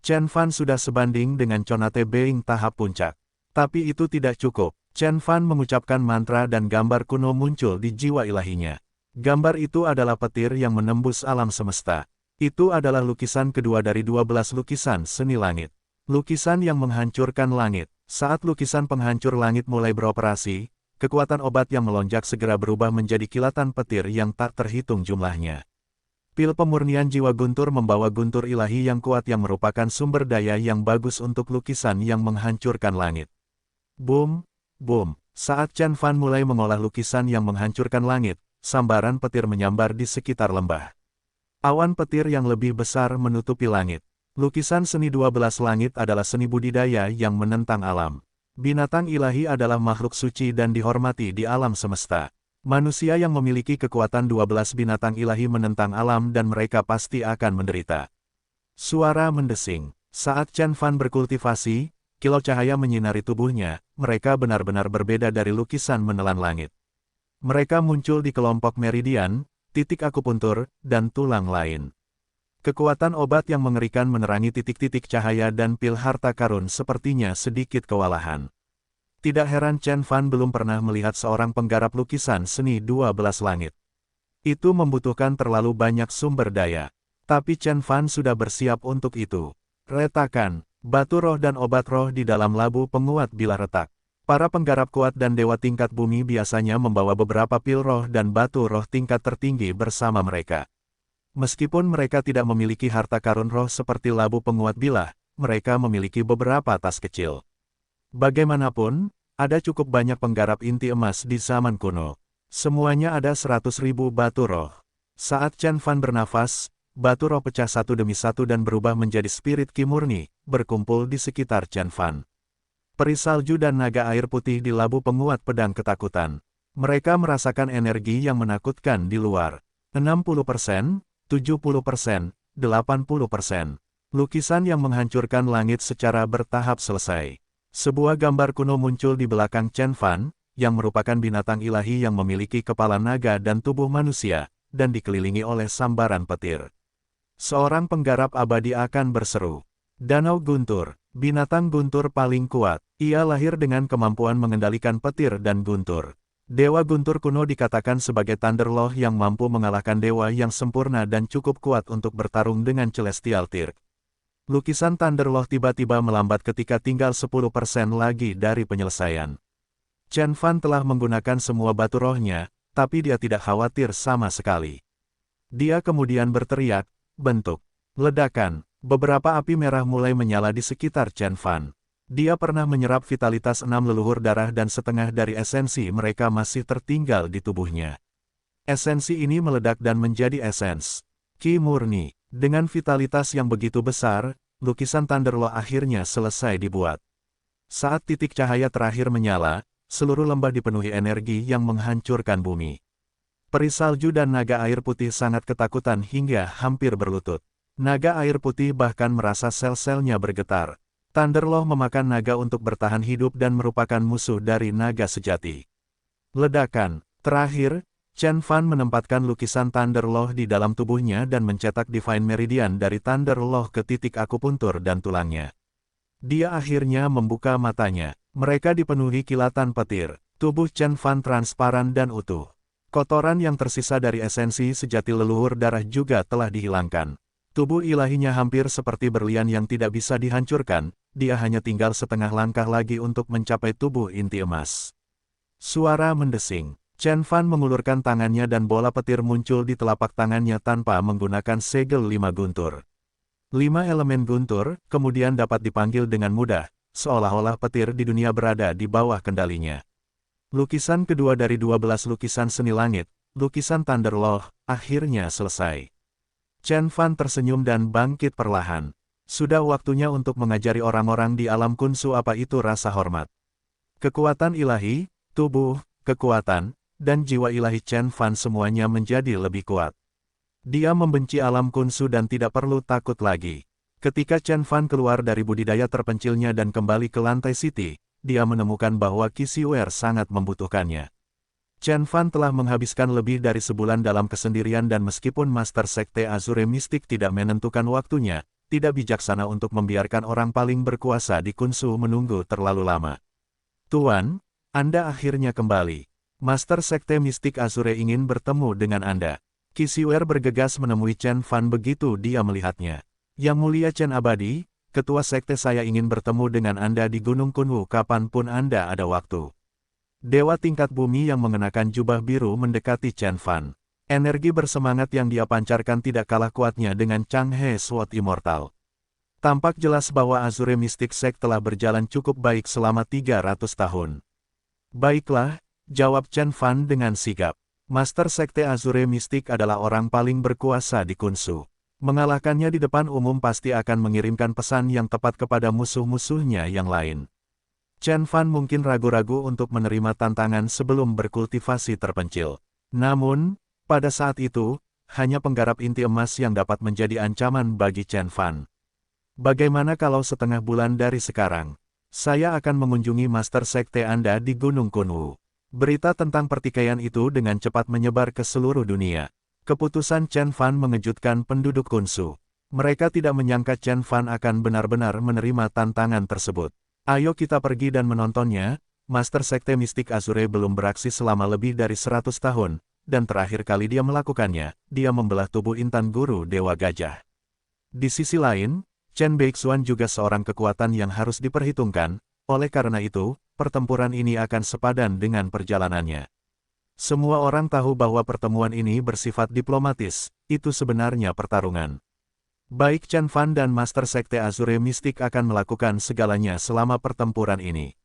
Chen Fan sudah sebanding dengan Conate Being tahap puncak. Tapi itu tidak cukup. Chen Fan mengucapkan mantra dan gambar kuno muncul di jiwa ilahinya. Gambar itu adalah petir yang menembus alam semesta. Itu adalah lukisan kedua dari 12 lukisan seni langit. Lukisan yang menghancurkan langit. Saat lukisan penghancur langit mulai beroperasi, kekuatan obat yang melonjak segera berubah menjadi kilatan petir yang tak terhitung jumlahnya. Pil pemurnian jiwa Guntur membawa guntur ilahi yang kuat yang merupakan sumber daya yang bagus untuk lukisan yang menghancurkan langit. Boom, boom. Saat Chen Fan mulai mengolah lukisan yang menghancurkan langit, sambaran petir menyambar di sekitar lembah. Awan petir yang lebih besar menutupi langit. Lukisan seni 12 langit adalah seni budidaya yang menentang alam. Binatang ilahi adalah makhluk suci dan dihormati di alam semesta. Manusia yang memiliki kekuatan 12 binatang ilahi menentang alam dan mereka pasti akan menderita. Suara mendesing. Saat Chen Fan berkultivasi, kilau cahaya menyinari tubuhnya, mereka benar-benar berbeda dari lukisan menelan langit. Mereka muncul di kelompok meridian, titik akupuntur, dan tulang lain. Kekuatan obat yang mengerikan menerangi titik-titik cahaya dan pil harta karun sepertinya sedikit kewalahan. Tidak heran Chen Fan belum pernah melihat seorang penggarap lukisan seni 12 langit. Itu membutuhkan terlalu banyak sumber daya. Tapi Chen Fan sudah bersiap untuk itu. Retakan, batu roh dan obat roh di dalam labu penguat bila retak. Para penggarap kuat dan dewa tingkat bumi biasanya membawa beberapa pil roh dan batu roh tingkat tertinggi bersama mereka. Meskipun mereka tidak memiliki harta karun roh seperti labu penguat bilah, mereka memiliki beberapa tas kecil. Bagaimanapun, ada cukup banyak penggarap inti emas di zaman kuno. Semuanya ada 100.000 batu roh. Saat Chen Fan bernafas, batu roh pecah satu demi satu dan berubah menjadi spirit ki murni, berkumpul di sekitar Chen Fan. Peri salju dan naga air putih di labu penguat pedang ketakutan. Mereka merasakan energi yang menakutkan di luar. 60%, 70%, 80%. Lukisan yang menghancurkan langit secara bertahap selesai. Sebuah gambar kuno muncul di belakang Chen Fan, yang merupakan binatang ilahi yang memiliki kepala naga dan tubuh manusia, dan dikelilingi oleh sambaran petir. Seorang penggarap abadi akan berseru. Danau Guntur, binatang guntur paling kuat. Ia lahir dengan kemampuan mengendalikan petir dan guntur. Dewa guntur kuno dikatakan sebagai Thunder Lord yang mampu mengalahkan dewa yang sempurna dan cukup kuat untuk bertarung dengan Celestial Tirk. Lukisan Thunder Lord tiba-tiba melambat ketika tinggal 10% lagi dari penyelesaian. Chen Fan telah menggunakan semua batu rohnya, tapi dia tidak khawatir sama sekali. Dia kemudian berteriak, bentuk. Ledakan, beberapa api merah mulai menyala di sekitar Chen Fan. Dia pernah menyerap vitalitas 6 leluhur darah dan setengah dari esensi mereka masih tertinggal di tubuhnya. Esensi ini meledak dan menjadi esens ki murni. Dengan vitalitas yang begitu besar, lukisan Thunder Lord akhirnya selesai dibuat. Saat titik cahaya terakhir menyala, seluruh lembah dipenuhi energi yang menghancurkan bumi. Peri salju dan naga air putih sangat ketakutan hingga hampir berlutut. Naga air putih bahkan merasa sel-selnya bergetar. Thunder Lord memakan naga untuk bertahan hidup dan merupakan musuh dari naga sejati. Ledakan. Terakhir, Chen Fan menempatkan lukisan Thunder Lord di dalam tubuhnya dan mencetak Divine Meridian dari Thunder Lord ke titik akupuntur dan tulangnya. Dia akhirnya membuka matanya. Mereka dipenuhi kilatan petir. Tubuh Chen Fan transparan dan utuh. Kotoran yang tersisa dari esensi sejati leluhur darah juga telah dihilangkan. Tubuh ilahinya hampir seperti berlian yang tidak bisa dihancurkan, dia hanya tinggal setengah langkah lagi untuk mencapai tubuh inti emas. Suara mendesing. Chen Fan mengulurkan tangannya dan bola petir muncul di telapak tangannya tanpa menggunakan segel 5 guntur. 5 elemen guntur, kemudian dapat dipanggil dengan mudah, seolah-olah petir di dunia berada di bawah kendalinya. Lukisan kedua dari 12 lukisan seni langit, lukisan Thunder Lord, akhirnya selesai. Chen Fan tersenyum dan bangkit perlahan. Sudah waktunya untuk mengajari orang-orang di alam kunsu apa itu rasa hormat. Kekuatan ilahi, tubuh, kekuatan, dan jiwa ilahi Chen Fan semuanya menjadi lebih kuat. Dia membenci alam kunsu dan tidak perlu takut lagi. Ketika Chen Fan keluar dari budidaya terpencilnya dan kembali ke lantai City, dia menemukan bahwa Qi Xiuer sangat membutuhkannya. Chen Fan telah menghabiskan lebih dari sebulan dalam kesendirian dan meskipun Master Sekte Azure Mystic tidak menentukan waktunya, tidak bijaksana untuk membiarkan orang paling berkuasa di kunsu menunggu terlalu lama. Tuan, Anda akhirnya kembali. Master Sekte Mistik Azure ingin bertemu dengan Anda. Qi Xiuer bergegas menemui Chen Fan begitu dia melihatnya. Yang mulia Chen Abadi, Ketua Sekte saya ingin bertemu dengan Anda di Gunung Kunwu kapanpun Anda ada waktu. Dewa tingkat bumi yang mengenakan jubah biru mendekati Chen Fan. Energi bersemangat yang dia pancarkan tidak kalah kuatnya dengan Changhe Sword Immortal. Tampak jelas bahwa Azure Mystic Sect telah berjalan cukup baik selama 300 tahun. Baiklah, jawab Chen Fan dengan sigap. Master Sekte Azure Mystic adalah orang paling berkuasa di kunsu. Mengalahkannya di depan umum pasti akan mengirimkan pesan yang tepat kepada musuh-musuhnya yang lain. Chen Fan mungkin ragu-ragu untuk menerima tantangan sebelum berkultivasi terpencil. Namun, pada saat itu, hanya penggarap inti emas yang dapat menjadi ancaman bagi Chen Fan. Bagaimana kalau setengah bulan dari sekarang, saya akan mengunjungi Master Sekte Anda di Gunung Kunwu. Berita tentang pertikaian itu dengan cepat menyebar ke seluruh dunia. Keputusan Chen Fan mengejutkan penduduk kunsu. Mereka tidak menyangka Chen Fan akan benar-benar menerima tantangan tersebut. Ayo kita pergi dan menontonnya. Master Sekte Mistik Azure belum beraksi selama lebih dari 100 tahun, dan terakhir kali dia melakukannya, dia membelah tubuh Intan Guru Dewa Gajah. Di sisi lain, Chen Beixuan juga seorang kekuatan yang harus diperhitungkan, oleh karena itu, pertempuran ini akan sepadan dengan perjalanannya. Semua orang tahu bahwa pertemuan ini bersifat diplomatis, itu sebenarnya pertarungan. Baik Chen Fan dan Master Sekte Azure Mystic akan melakukan segalanya selama pertempuran ini.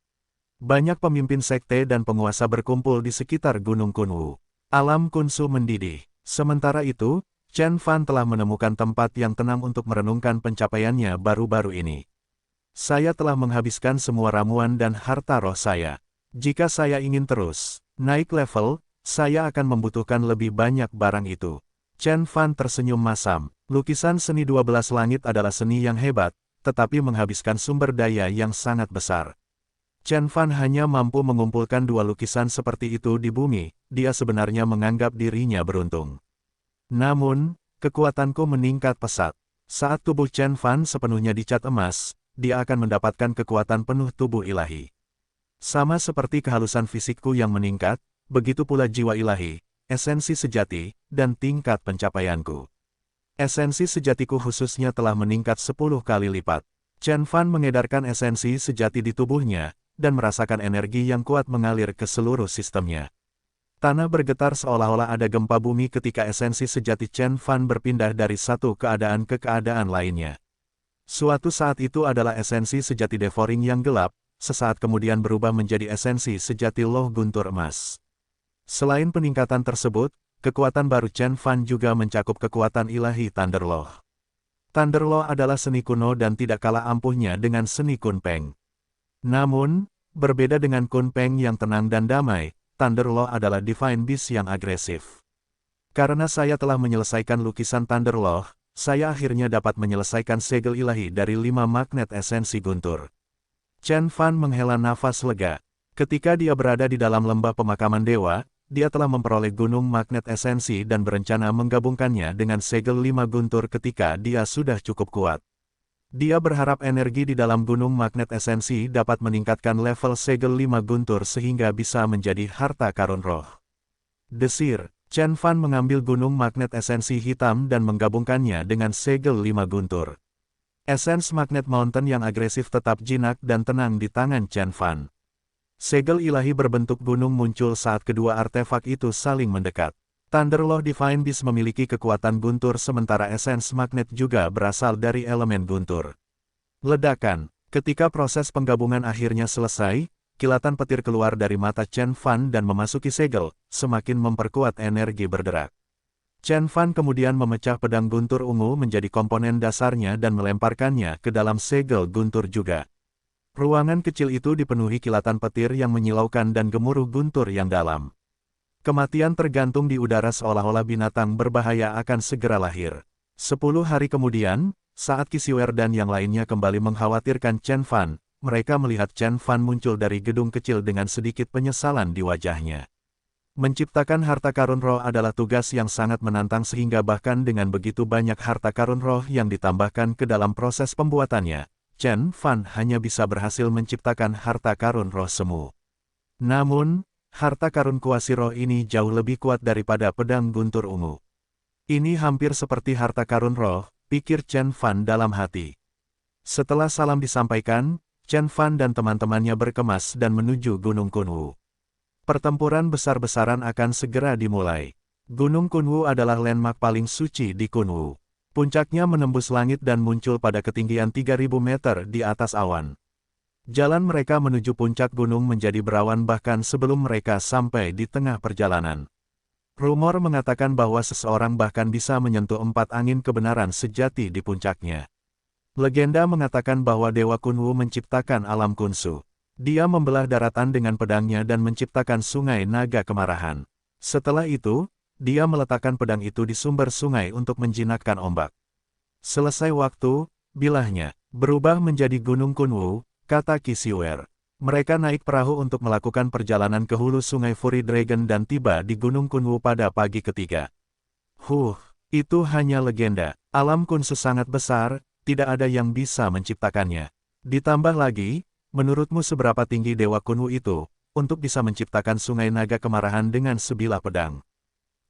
Banyak pemimpin sekte dan penguasa berkumpul di sekitar Gunung Kunwu. Alam Kunsu mendidih. Sementara itu, Chen Fan telah menemukan tempat yang tenang untuk merenungkan pencapaiannya baru-baru ini. Saya telah menghabiskan semua ramuan dan harta roh saya. Jika saya ingin terus naik level, saya akan membutuhkan lebih banyak barang itu. Chen Fan tersenyum masam. Lukisan seni 12 langit adalah seni yang hebat, tetapi menghabiskan sumber daya yang sangat besar. Chen Fan hanya mampu mengumpulkan 2 lukisan seperti itu di bumi, dia sebenarnya menganggap dirinya beruntung. Namun, kekuatanku meningkat pesat. Saat tubuh Chen Fan sepenuhnya dicat emas, dia akan mendapatkan kekuatan penuh tubuh ilahi. Sama seperti kehalusan fisikku yang meningkat, begitu pula jiwa ilahi, esensi sejati, dan tingkat pencapaianku. Esensi sejatiku khususnya telah meningkat 10 kali lipat. Chen Fan mengedarkan esensi sejati di tubuhnya, dan merasakan energi yang kuat mengalir ke seluruh sistemnya. Tanah bergetar seolah-olah ada gempa bumi ketika esensi sejati Chen Fan berpindah dari satu keadaan ke keadaan lainnya. Suatu saat itu adalah esensi sejati Devouring yang gelap, sesaat kemudian berubah menjadi esensi sejati Loh Guntur Emas. Selain peningkatan tersebut, kekuatan baru Chen Fan juga mencakup kekuatan ilahi Thunder Law. Thunder Law adalah seni kuno dan tidak kalah ampuhnya dengan seni Kun Peng. Namun, berbeda dengan Kun Peng yang tenang dan damai, Thunder Law adalah Divine Beast yang agresif. Karena saya telah menyelesaikan lukisan Thunder Law, saya akhirnya dapat menyelesaikan segel ilahi dari 5 magnet esensi guntur. Chen Fan menghela nafas lega. Ketika dia berada di dalam lembah pemakaman dewa, dia telah memperoleh gunung magnet esensi dan berencana menggabungkannya dengan segel 5 guntur ketika dia sudah cukup kuat. Dia berharap energi di dalam gunung magnet esensi dapat meningkatkan level segel 5 guntur sehingga bisa menjadi harta karun roh. Desir, Chen Fan mengambil gunung magnet esensi hitam dan menggabungkannya dengan segel 5 guntur. Esens magnet mountain yang agresif tetap jinak dan tenang di tangan Chen Fan. Segel ilahi berbentuk gunung muncul saat kedua artefak itu saling mendekat. Thunder Law Divine Beast memiliki kekuatan guntur sementara esens magnet juga berasal dari elemen guntur. Ledakan. Ketika proses penggabungan akhirnya selesai, kilatan petir keluar dari mata Chen Fan dan memasuki segel, semakin memperkuat energi berderak. Chen Fan kemudian memecah pedang guntur ungu menjadi komponen dasarnya dan melemparkannya ke dalam segel guntur juga. Ruangan kecil itu dipenuhi kilatan petir yang menyilaukan dan gemuruh guntur yang dalam. Kematian tergantung di udara seolah-olah binatang berbahaya akan segera lahir. 10 hari kemudian, saat Qixuer dan yang lainnya kembali mengkhawatirkan Chen Fan, mereka melihat Chen Fan muncul dari gedung kecil dengan sedikit penyesalan di wajahnya. Menciptakan harta karun roh adalah tugas yang sangat menantang sehingga bahkan dengan begitu banyak harta karun roh yang ditambahkan ke dalam proses pembuatannya, Chen Fan hanya bisa berhasil menciptakan harta karun roh semu. Namun, harta karun kuasi roh ini jauh lebih kuat daripada pedang guntur ungu. Ini hampir seperti harta karun roh, pikir Chen Fan dalam hati. Setelah salam disampaikan, Chen Fan dan teman-temannya berkemas dan menuju Gunung Kunwu. Pertempuran besar-besaran akan segera dimulai. Gunung Kunwu adalah landmark paling suci di Kunwu. Puncaknya menembus langit dan muncul pada ketinggian 3000 meter di atas awan. Jalan mereka menuju puncak gunung menjadi berawan bahkan sebelum mereka sampai di tengah perjalanan. Rumor mengatakan bahwa seseorang bahkan bisa menyentuh 4 angin kebenaran sejati di puncaknya. Legenda mengatakan bahwa Dewa Kunwu menciptakan alam kunsu. Dia membelah daratan dengan pedangnya dan menciptakan sungai naga kemarahan. Setelah itu, dia meletakkan pedang itu di sumber sungai untuk menjinakkan ombak. Selesai waktu, bilahnya berubah menjadi Gunung Kunwu, kata Qixuer. Mereka naik perahu untuk melakukan perjalanan ke hulu sungai Fury Dragon dan tiba di Gunung Kunwu pada pagi ketiga. Itu hanya legenda. Alam kunsu sangat besar, tidak ada yang bisa menciptakannya. Ditambah lagi, menurutmu seberapa tinggi Dewa Kunwu itu, untuk bisa menciptakan sungai naga kemarahan dengan sebilah pedang?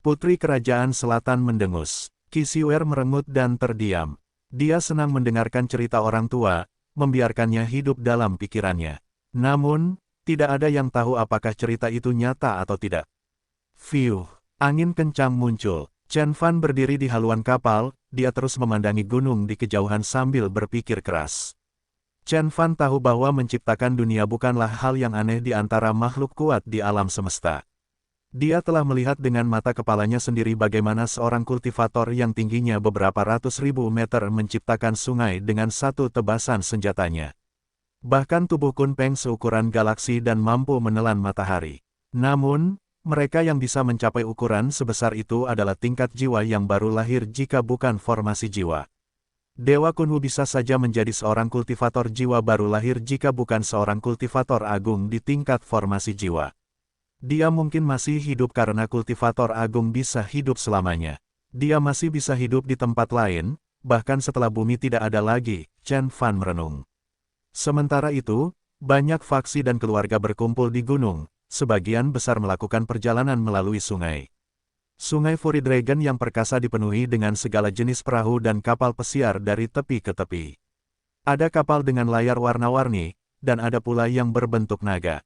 Putri Kerajaan Selatan mendengus. Qixuer merengut dan terdiam. Dia senang mendengarkan cerita orang tua, membiarkannya hidup dalam pikirannya. Namun, tidak ada yang tahu apakah cerita itu nyata atau tidak. Fiuh, angin kencang muncul. Chen Fan berdiri di haluan kapal, dia terus memandangi gunung di kejauhan sambil berpikir keras. Chen Fan tahu bahwa menciptakan dunia bukanlah hal yang aneh di antara makhluk kuat di alam semesta. Dia telah melihat dengan mata kepalanya sendiri bagaimana seorang kultivator yang tingginya beberapa ratus ribu meter menciptakan sungai dengan satu tebasan senjatanya. Bahkan tubuh Kunpeng seukuran galaksi dan mampu menelan matahari. Namun, mereka yang bisa mencapai ukuran sebesar itu adalah tingkat jiwa yang baru lahir jika bukan formasi jiwa. Dewa Kunwu bisa saja menjadi seorang kultivator jiwa baru lahir jika bukan seorang kultivator agung di tingkat formasi jiwa. Dia mungkin masih hidup karena kultivator agung bisa hidup selamanya. Dia masih bisa hidup di tempat lain, bahkan setelah bumi tidak ada lagi, Chen Fan merenung. Sementara itu, banyak faksi dan keluarga berkumpul di gunung, sebagian besar melakukan perjalanan melalui sungai. Sungai Fury Dragon yang perkasa dipenuhi dengan segala jenis perahu dan kapal pesiar dari tepi ke tepi. Ada kapal dengan layar warna-warni, dan ada pula yang berbentuk naga.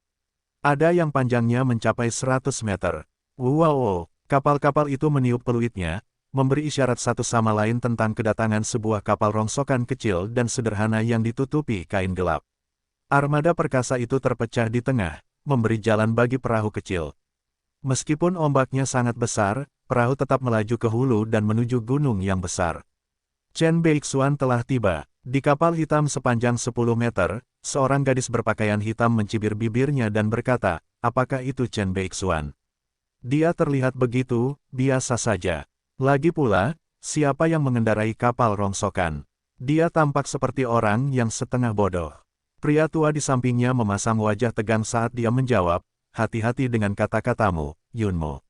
Ada yang panjangnya mencapai 100 meter. Wow, kapal-kapal itu meniup peluitnya, memberi isyarat satu sama lain tentang kedatangan sebuah kapal rongsokan kecil dan sederhana yang ditutupi kain gelap. Armada perkasa itu terpecah di tengah, memberi jalan bagi perahu kecil. Meskipun ombaknya sangat besar, perahu tetap melaju ke hulu dan menuju gunung yang besar. Chen Beixuan telah tiba. Di kapal hitam sepanjang 10 meter, seorang gadis berpakaian hitam mencibir bibirnya dan berkata, apakah itu Chen Beixuan? Dia terlihat begitu, biasa saja. Lagi pula, siapa yang mengendarai kapal rongsokan? Dia tampak seperti orang yang setengah bodoh. Pria tua di sampingnya memasang wajah tegang saat dia menjawab, hati-hati dengan kata-katamu, Yunmo.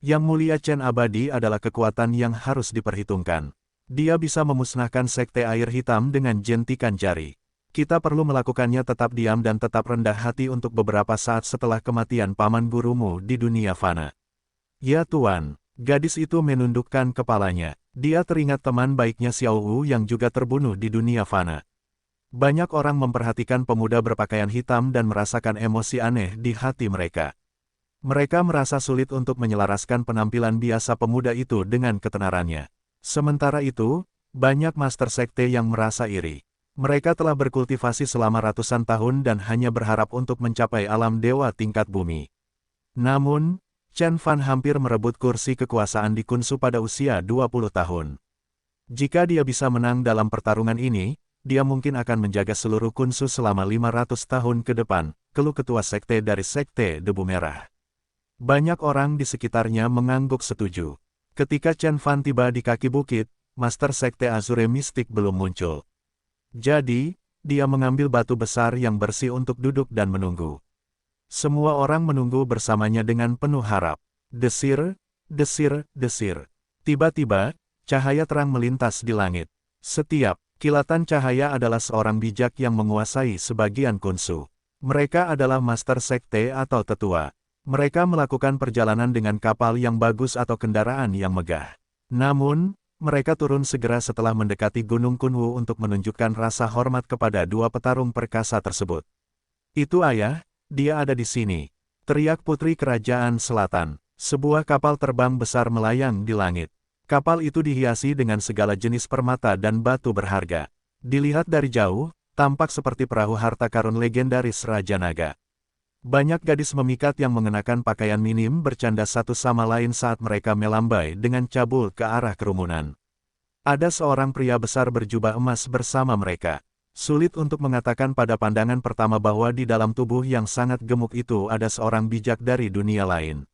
Yang mulia Chen abadi adalah kekuatan yang harus diperhitungkan. Dia bisa memusnahkan sekte air hitam dengan jentikan jari. Kita perlu melakukannya tetap diam dan tetap rendah hati untuk beberapa saat setelah kematian paman gurumu di dunia fana. Ya Tuan, gadis itu menundukkan kepalanya. Dia teringat teman baiknya Xiao Wu yang juga terbunuh di dunia fana. Banyak orang memperhatikan pemuda berpakaian hitam dan merasakan emosi aneh di hati mereka. Mereka merasa sulit untuk menyelaraskan penampilan biasa pemuda itu dengan ketenarannya. Sementara itu, banyak master sekte yang merasa iri. Mereka telah berkultivasi selama ratusan tahun dan hanya berharap untuk mencapai alam dewa tingkat bumi. Namun, Chen Fan hampir merebut kursi kekuasaan di Kunsu pada usia 20 tahun. Jika dia bisa menang dalam pertarungan ini, dia mungkin akan menjaga seluruh Kunsu selama 500 tahun ke depan, keluh ketua sekte dari Sekte Debu Merah. Banyak orang di sekitarnya mengangguk setuju. Ketika Chen Fan tiba di kaki bukit, Master Sekte Azure Mistik belum muncul. Jadi, dia mengambil batu besar yang bersih untuk duduk dan menunggu. Semua orang menunggu bersamanya dengan penuh harap. Desir, desir, desir. Tiba-tiba, cahaya terang melintas di langit. Setiap kilatan cahaya adalah seorang bijak yang menguasai sebagian Kunsu. Mereka adalah Master Sekte atau tetua. Mereka melakukan perjalanan dengan kapal yang bagus atau kendaraan yang megah. Namun, mereka turun segera setelah mendekati Gunung Kunwu untuk menunjukkan rasa hormat kepada dua petarung perkasa tersebut. Itu ayah, dia ada di sini. Teriak Putri Kerajaan Selatan. Sebuah kapal terbang besar melayang di langit. Kapal itu dihiasi dengan segala jenis permata dan batu berharga. Dilihat dari jauh, tampak seperti perahu harta karun legendaris Raja Naga. Banyak gadis memikat yang mengenakan pakaian minim bercanda satu sama lain saat mereka melambai dengan cabul ke arah kerumunan. Ada seorang pria besar berjubah emas bersama mereka. Sulit untuk mengatakan pada pandangan pertama bahwa di dalam tubuh yang sangat gemuk itu ada seorang bijak dari dunia lain.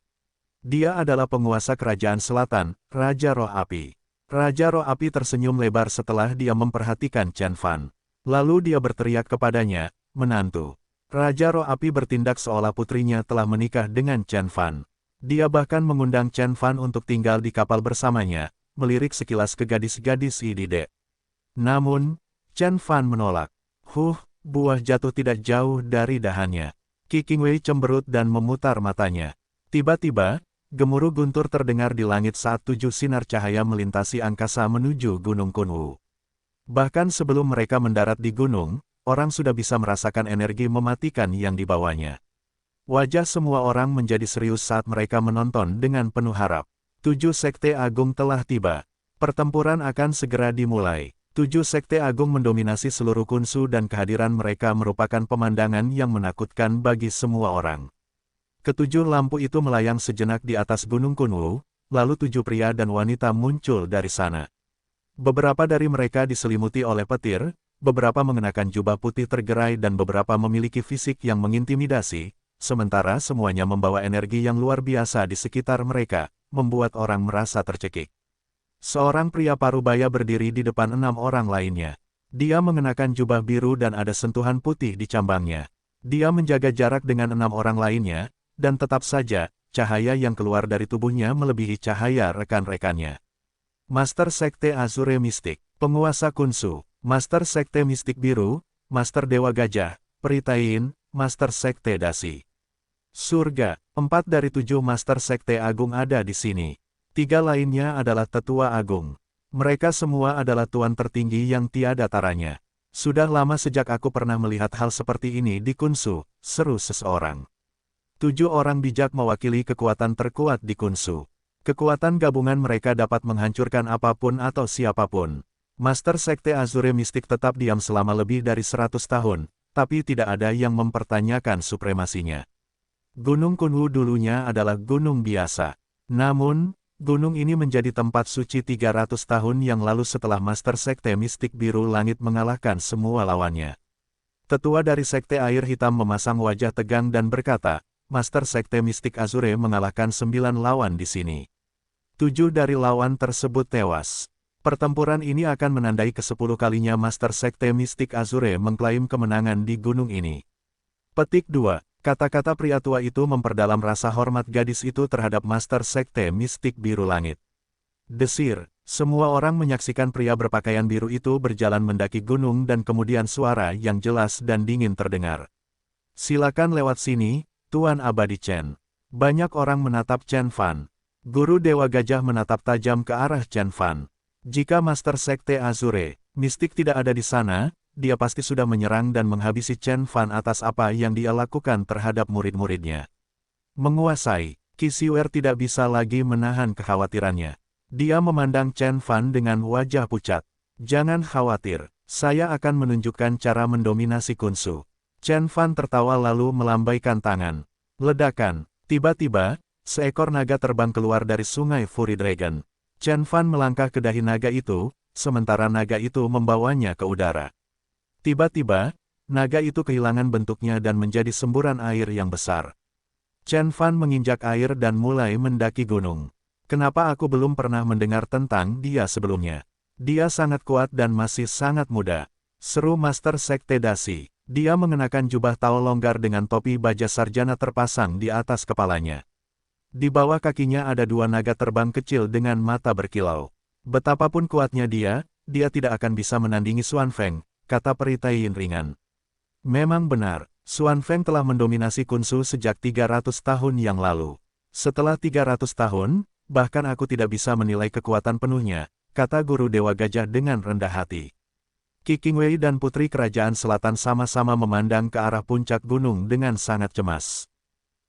Dia adalah penguasa Kerajaan Selatan, Raja Roh Api. Raja Roh Api tersenyum lebar setelah dia memperhatikan Chen Fan. Lalu dia berteriak kepadanya, menantu. Raja Roh Api bertindak seolah putrinya telah menikah dengan Chen Fan. Dia bahkan mengundang Chen Fan untuk tinggal di kapal bersamanya, melirik sekilas ke gadis-gadis Idide. Namun, Chen Fan menolak. Buah jatuh tidak jauh dari dahannya. Qi Qingwei cemberut dan memutar matanya. Tiba-tiba, gemuruh guntur terdengar di langit saat 7 sinar cahaya melintasi angkasa menuju Gunung Kunwu. Bahkan sebelum mereka mendarat di gunung, orang sudah bisa merasakan energi mematikan yang dibawanya. Wajah semua orang menjadi serius saat mereka menonton dengan penuh harap. 7 Sekte Agung telah tiba. Pertempuran akan segera dimulai. 7 Sekte Agung mendominasi seluruh Khunsu dan kehadiran mereka merupakan pemandangan yang menakutkan bagi semua orang. Ketujuh lampu itu melayang sejenak di atas Gunung Kunwu, lalu 7 pria dan wanita muncul dari sana. Beberapa dari mereka diselimuti oleh petir, beberapa mengenakan jubah putih tergerai dan beberapa memiliki fisik yang mengintimidasi, sementara semuanya membawa energi yang luar biasa di sekitar mereka, membuat orang merasa tercekik. Seorang pria parubaya berdiri di depan 6 orang lainnya. Dia mengenakan jubah biru dan ada sentuhan putih di cambangnya. Dia menjaga jarak dengan 6 orang lainnya, dan tetap saja, cahaya yang keluar dari tubuhnya melebihi cahaya rekan-rekannya. Master Sekte Azure Mistik, penguasa Khunsu, Master Sekte Mistik Biru, Master Dewa Gajah, Peritain, Master Sekte Dasi. Surga, 4 dari 7 Master Sekte Agung ada di sini. 3 lainnya adalah Tetua Agung. Mereka semua adalah tuan tertinggi yang tiada taranya. Sudah lama sejak aku pernah melihat hal seperti ini di Khunsu, seru seseorang. 7 orang bijak mewakili kekuatan terkuat di Khunsu. Kekuatan gabungan mereka dapat menghancurkan apapun atau siapapun. Master Sekte Azure Mistik tetap diam selama lebih dari 100 tahun, tapi tidak ada yang mempertanyakan supremasinya. Gunung Kunwu dulunya adalah gunung biasa. Namun, gunung ini menjadi tempat suci 300 tahun yang lalu setelah Master Sekte Mistik Biru Langit mengalahkan semua lawannya. Tetua dari Sekte Air Hitam memasang wajah tegang dan berkata, Master Sekte Mistik Azure mengalahkan 9 lawan di sini. 7 dari lawan tersebut tewas. Pertempuran ini akan menandai ke-10 kalinya Master Sekte Mistik Azure mengklaim kemenangan di gunung ini. Petik 2. Kata-kata pria tua itu memperdalam rasa hormat gadis itu terhadap Master Sekte Mistik Biru Langit. Desir, semua orang menyaksikan pria berpakaian biru itu berjalan mendaki gunung dan kemudian suara yang jelas dan dingin terdengar. Silakan lewat sini, Tuan Abadi Chen. Banyak orang menatap Chen Fan. Guru Dewa Gajah menatap tajam ke arah Chen Fan. Jika Master Sekte Azure Mistik tidak ada di sana, dia pasti sudah menyerang dan menghabisi Chen Fan atas apa yang dia lakukan terhadap murid-muridnya. Menguasai, Qi Xiuer tidak bisa lagi menahan kekhawatirannya. Dia memandang Chen Fan dengan wajah pucat. Jangan khawatir, saya akan menunjukkan cara mendominasi Khunsu. Chen Fan tertawa lalu melambaikan tangan. Ledakan, tiba-tiba, seekor naga terbang keluar dari sungai Fury Dragon. Chen Fan melangkah ke dahi naga itu, sementara naga itu membawanya ke udara. Tiba-tiba, naga itu kehilangan bentuknya dan menjadi semburan air yang besar. Chen Fan menginjak air dan mulai mendaki gunung. Kenapa aku belum pernah mendengar tentang dia sebelumnya? Dia sangat kuat dan masih sangat muda. Seru Master Sekte Dasi. Dia mengenakan jubah Tao longgar dengan topi baja sarjana terpasang di atas kepalanya. Di bawah kakinya ada 2 naga terbang kecil dengan mata berkilau. Betapapun kuatnya dia tidak akan bisa menandingi Xuan Feng, kata Peritain ringan. Memang benar, Xuan Feng telah mendominasi Khunsu sejak 300 tahun yang lalu. Setelah 300 tahun, bahkan aku tidak bisa menilai kekuatan penuhnya, kata Guru Dewa Gajah dengan rendah hati. Qi Qingwei dan Putri Kerajaan Selatan sama-sama memandang ke arah puncak gunung dengan sangat cemas.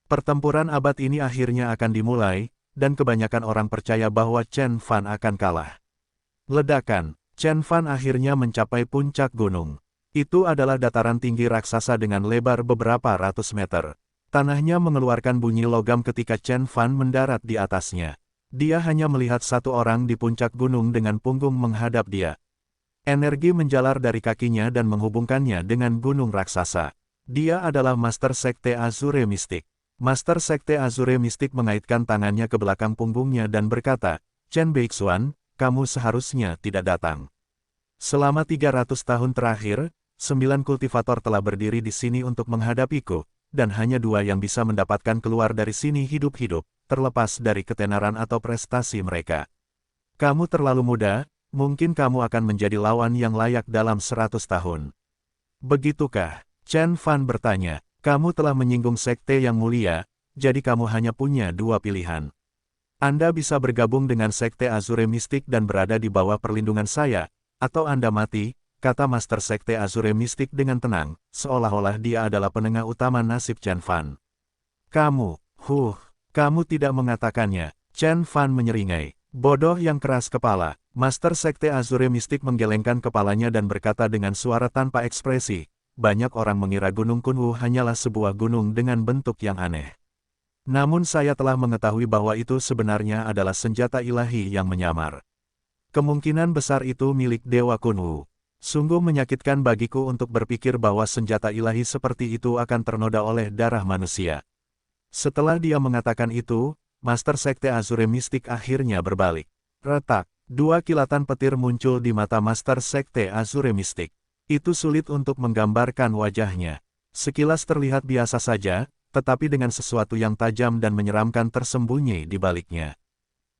Pertempuran abad ini akhirnya akan dimulai, dan kebanyakan orang percaya bahwa Chen Fan akan kalah. Ledakan, Chen Fan akhirnya mencapai puncak gunung. Itu adalah dataran tinggi raksasa dengan lebar beberapa ratus meter. Tanahnya mengeluarkan bunyi logam ketika Chen Fan mendarat di atasnya. Dia hanya melihat 1 orang di puncak gunung dengan punggung menghadap dia. Energi menjalar dari kakinya dan menghubungkannya dengan gunung raksasa. Dia adalah Master Sekte Azure Mistik. Master Sekte Azure Mistik mengaitkan tangannya ke belakang punggungnya dan berkata, Chen Beixuan, kamu seharusnya tidak datang. Selama 300 tahun terakhir, 9 kultivator telah berdiri di sini untuk menghadapiku, dan hanya 2 yang bisa mendapatkan keluar dari sini hidup-hidup, terlepas dari ketenaran atau prestasi mereka. Kamu terlalu muda, mungkin kamu akan menjadi lawan yang layak dalam 100 tahun. Begitukah? Chen Fan bertanya. Kamu telah menyinggung sekte yang mulia, jadi kamu hanya punya 2 pilihan. Anda bisa bergabung dengan Sekte Azure Mistik dan berada di bawah perlindungan saya, Atau Anda mati, kata Master Sekte Azure Mystic dengan tenang, seolah-olah dia adalah penengah utama nasib Chen Fan. Kamu tidak mengatakannya. Chen Fan menyeringai. Bodoh yang keras kepala. Master Sekte Azure Mystic menggelengkan kepalanya dan berkata dengan suara tanpa ekspresi, banyak orang mengira Gunung Kunwu hanyalah sebuah gunung dengan bentuk yang aneh. Namun saya telah mengetahui bahwa itu sebenarnya adalah senjata ilahi yang menyamar. Kemungkinan besar itu milik Dewa Kunwu. Sungguh menyakitkan bagiku untuk berpikir bahwa senjata ilahi seperti itu akan ternoda oleh darah manusia. Setelah dia mengatakan itu, Master Sekte Azure Mystic akhirnya berbalik. Retak, dua kilatan petir muncul di mata Master Sekte Azure Mystic. Itu sulit untuk menggambarkan wajahnya. Sekilas terlihat biasa saja, tetapi dengan sesuatu yang tajam dan menyeramkan tersembunyi di baliknya.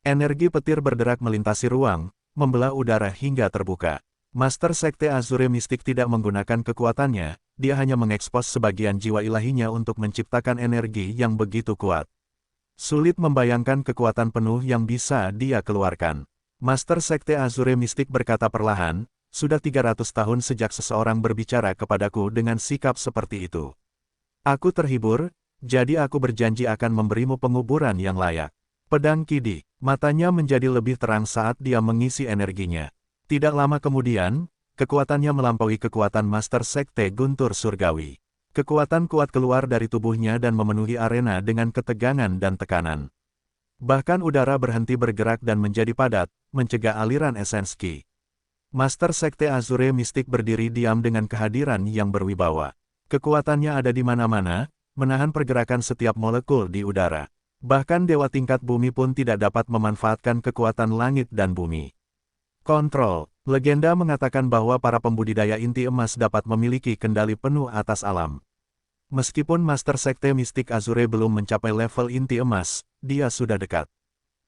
Energi petir berderak melintasi ruang, membelah udara hingga terbuka. Master Sekte Azure Mystic tidak menggunakan kekuatannya, dia hanya mengekspos sebagian jiwa ilahinya untuk menciptakan energi yang begitu kuat. Sulit membayangkan kekuatan penuh yang bisa dia keluarkan. Master Sekte Azure Mystic berkata perlahan, sudah 300 tahun sejak seseorang berbicara kepadaku dengan sikap seperti itu. Aku terhibur, jadi aku berjanji akan memberimu penguburan yang layak. Pedang Kidi, matanya menjadi lebih terang saat dia mengisi energinya. Tidak lama kemudian, kekuatannya melampaui kekuatan Master Sekte Guntur Surgawi. Kekuatan kuat keluar dari tubuhnya dan memenuhi arena dengan ketegangan dan tekanan. Bahkan udara berhenti bergerak dan menjadi padat, mencegah aliran esens Ki. Master Sekte Azure Mystic berdiri diam dengan kehadiran yang berwibawa. Kekuatannya ada di mana-mana, menahan pergerakan setiap molekul di udara. Bahkan dewa tingkat bumi pun tidak dapat memanfaatkan kekuatan langit dan bumi. Kontrol. Legenda mengatakan bahwa para pembudidaya inti emas dapat memiliki kendali penuh atas alam. Meskipun Master Sekte Mistik Azure belum mencapai level inti emas, dia sudah dekat.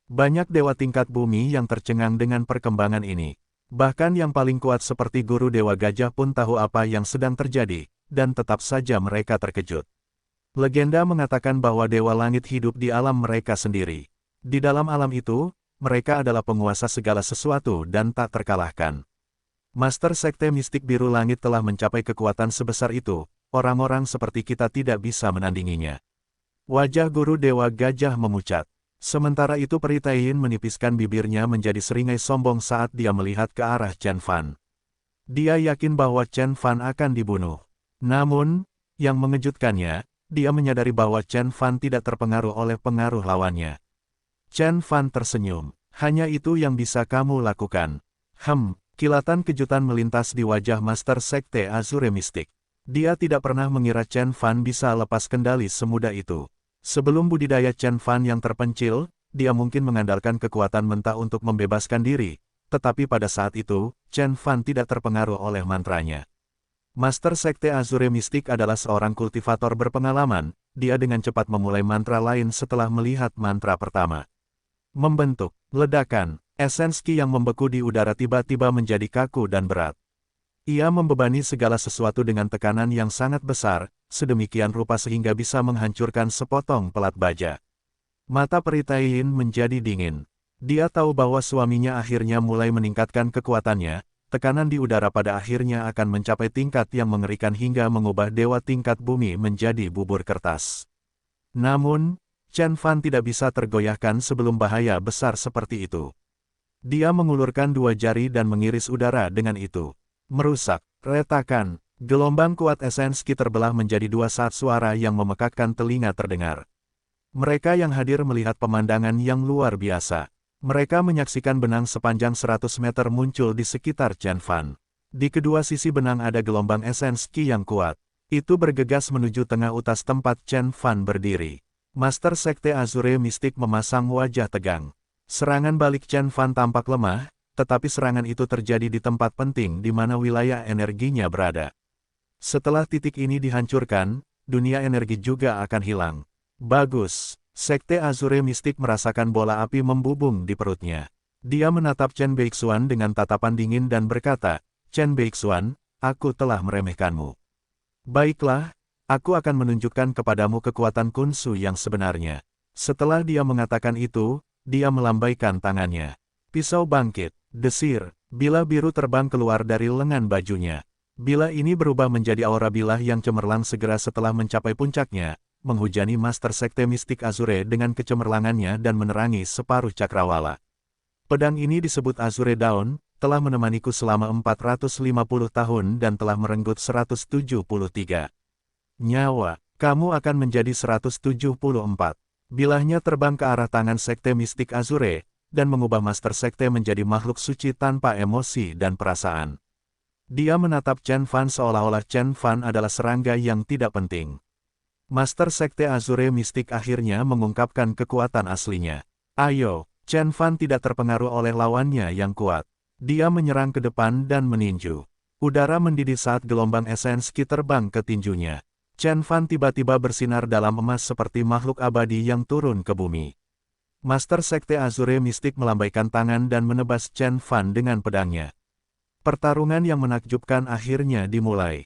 Banyak dewa tingkat bumi yang tercengang dengan perkembangan ini. Bahkan yang paling kuat seperti Guru Dewa Gajah pun tahu apa yang sedang terjadi, dan tetap saja mereka terkejut. Legenda mengatakan bahwa Dewa Langit hidup di alam mereka sendiri. Di dalam alam itu, mereka adalah penguasa segala sesuatu dan tak terkalahkan. Master Sekte Mistik Biru Langit telah mencapai kekuatan sebesar itu, orang-orang seperti kita tidak bisa menandinginya. Wajah Guru Dewa Gajah memucat. Sementara itu Peritaiin menipiskan bibirnya menjadi seringai sombong saat dia melihat ke arah Chen Fan. Dia yakin bahwa Chen Fan akan dibunuh. Namun, yang mengejutkannya, dia menyadari bahwa Chen Fan tidak terpengaruh oleh pengaruh lawannya. Chen Fan tersenyum. Hanya itu yang bisa kamu lakukan. Kilatan kejutan melintas di wajah Master Sekte Azure Mystic. Dia tidak pernah mengira Chen Fan bisa lepas kendali semudah itu. Sebelum budidaya Chen Fan yang terpencil, dia mungkin mengandalkan kekuatan mentah untuk membebaskan diri, tetapi pada saat itu, Chen Fan tidak terpengaruh oleh mantranya. Master Sekte Azure Mystic adalah seorang kultivator berpengalaman, dia dengan cepat memulai mantra lain setelah melihat mantra pertama. Membentuk, ledakan, esens Ki yang membeku di udara tiba-tiba menjadi kaku dan berat. Ia membebani segala sesuatu dengan tekanan yang sangat besar, sedemikian rupa sehingga bisa menghancurkan sepotong pelat baja. Mata Peritaiin menjadi dingin. Dia tahu bahwa suaminya akhirnya mulai meningkatkan kekuatannya, tekanan di udara pada akhirnya akan mencapai tingkat yang mengerikan hingga mengubah dewa tingkat bumi menjadi bubur kertas. Namun, Chen Fan tidak bisa tergoyahkan sebelum bahaya besar seperti itu. Dia mengulurkan dua jari dan mengiris udara dengan itu. Merusak, retakan, gelombang kuat esens Ki terbelah menjadi dua saat suara yang memekakkan telinga terdengar. Mereka yang hadir melihat pemandangan yang luar biasa. Mereka menyaksikan benang sepanjang 100 meter muncul di sekitar Chen Fan. Di kedua sisi benang ada gelombang esens Ki yang kuat. Itu bergegas menuju tengah utas tempat Chen Fan berdiri. Master Sekte Azure Mystic memasang wajah tegang. Serangan balik Chen Fan tampak lemah, tetapi serangan itu terjadi di tempat penting di mana wilayah energinya berada. Setelah titik ini dihancurkan, dunia energi juga akan hilang. Bagus. Sekte Azure Mystic merasakan bola api membubung di perutnya. Dia menatap Chen Beixuan dengan tatapan dingin dan berkata, Chen Beixuan, aku telah meremehkanmu. Baiklah. Aku akan menunjukkan kepadamu kekuatan Kunsu yang sebenarnya. Setelah dia mengatakan itu, dia melambaikan tangannya. Pisau bangkit. Desir, bilah biru terbang keluar dari lengan bajunya. Bilah ini berubah menjadi aura bilah yang cemerlang segera setelah mencapai puncaknya, menghujani Master Sekte Mistik Azure dengan kecemerlangannya dan menerangi separuh cakrawala. Pedang ini disebut Azure Dawn, telah menemaniku selama 450 tahun dan telah merenggut 173 nyawa. Kamu akan menjadi 174. Bilahnya terbang ke arah tangan Sekte Mistik Azure, dan mengubah Master Sekte menjadi makhluk suci tanpa emosi dan perasaan. Dia menatap Chen Fan seolah-olah Chen Fan adalah serangga yang tidak penting. Master Sekte Azure Mistik akhirnya mengungkapkan kekuatan aslinya. Ayo, Chen Fan tidak terpengaruh oleh lawannya yang kuat. Dia menyerang ke depan dan meninju. Udara mendidih saat gelombang esens ki terbang ke tinjunya. Chen Fan tiba-tiba bersinar dalam emas seperti makhluk abadi yang turun ke bumi. Master Sekte Azure Mistik melambaikan tangan dan menebas Chen Fan dengan pedangnya. Pertarungan yang menakjubkan akhirnya dimulai.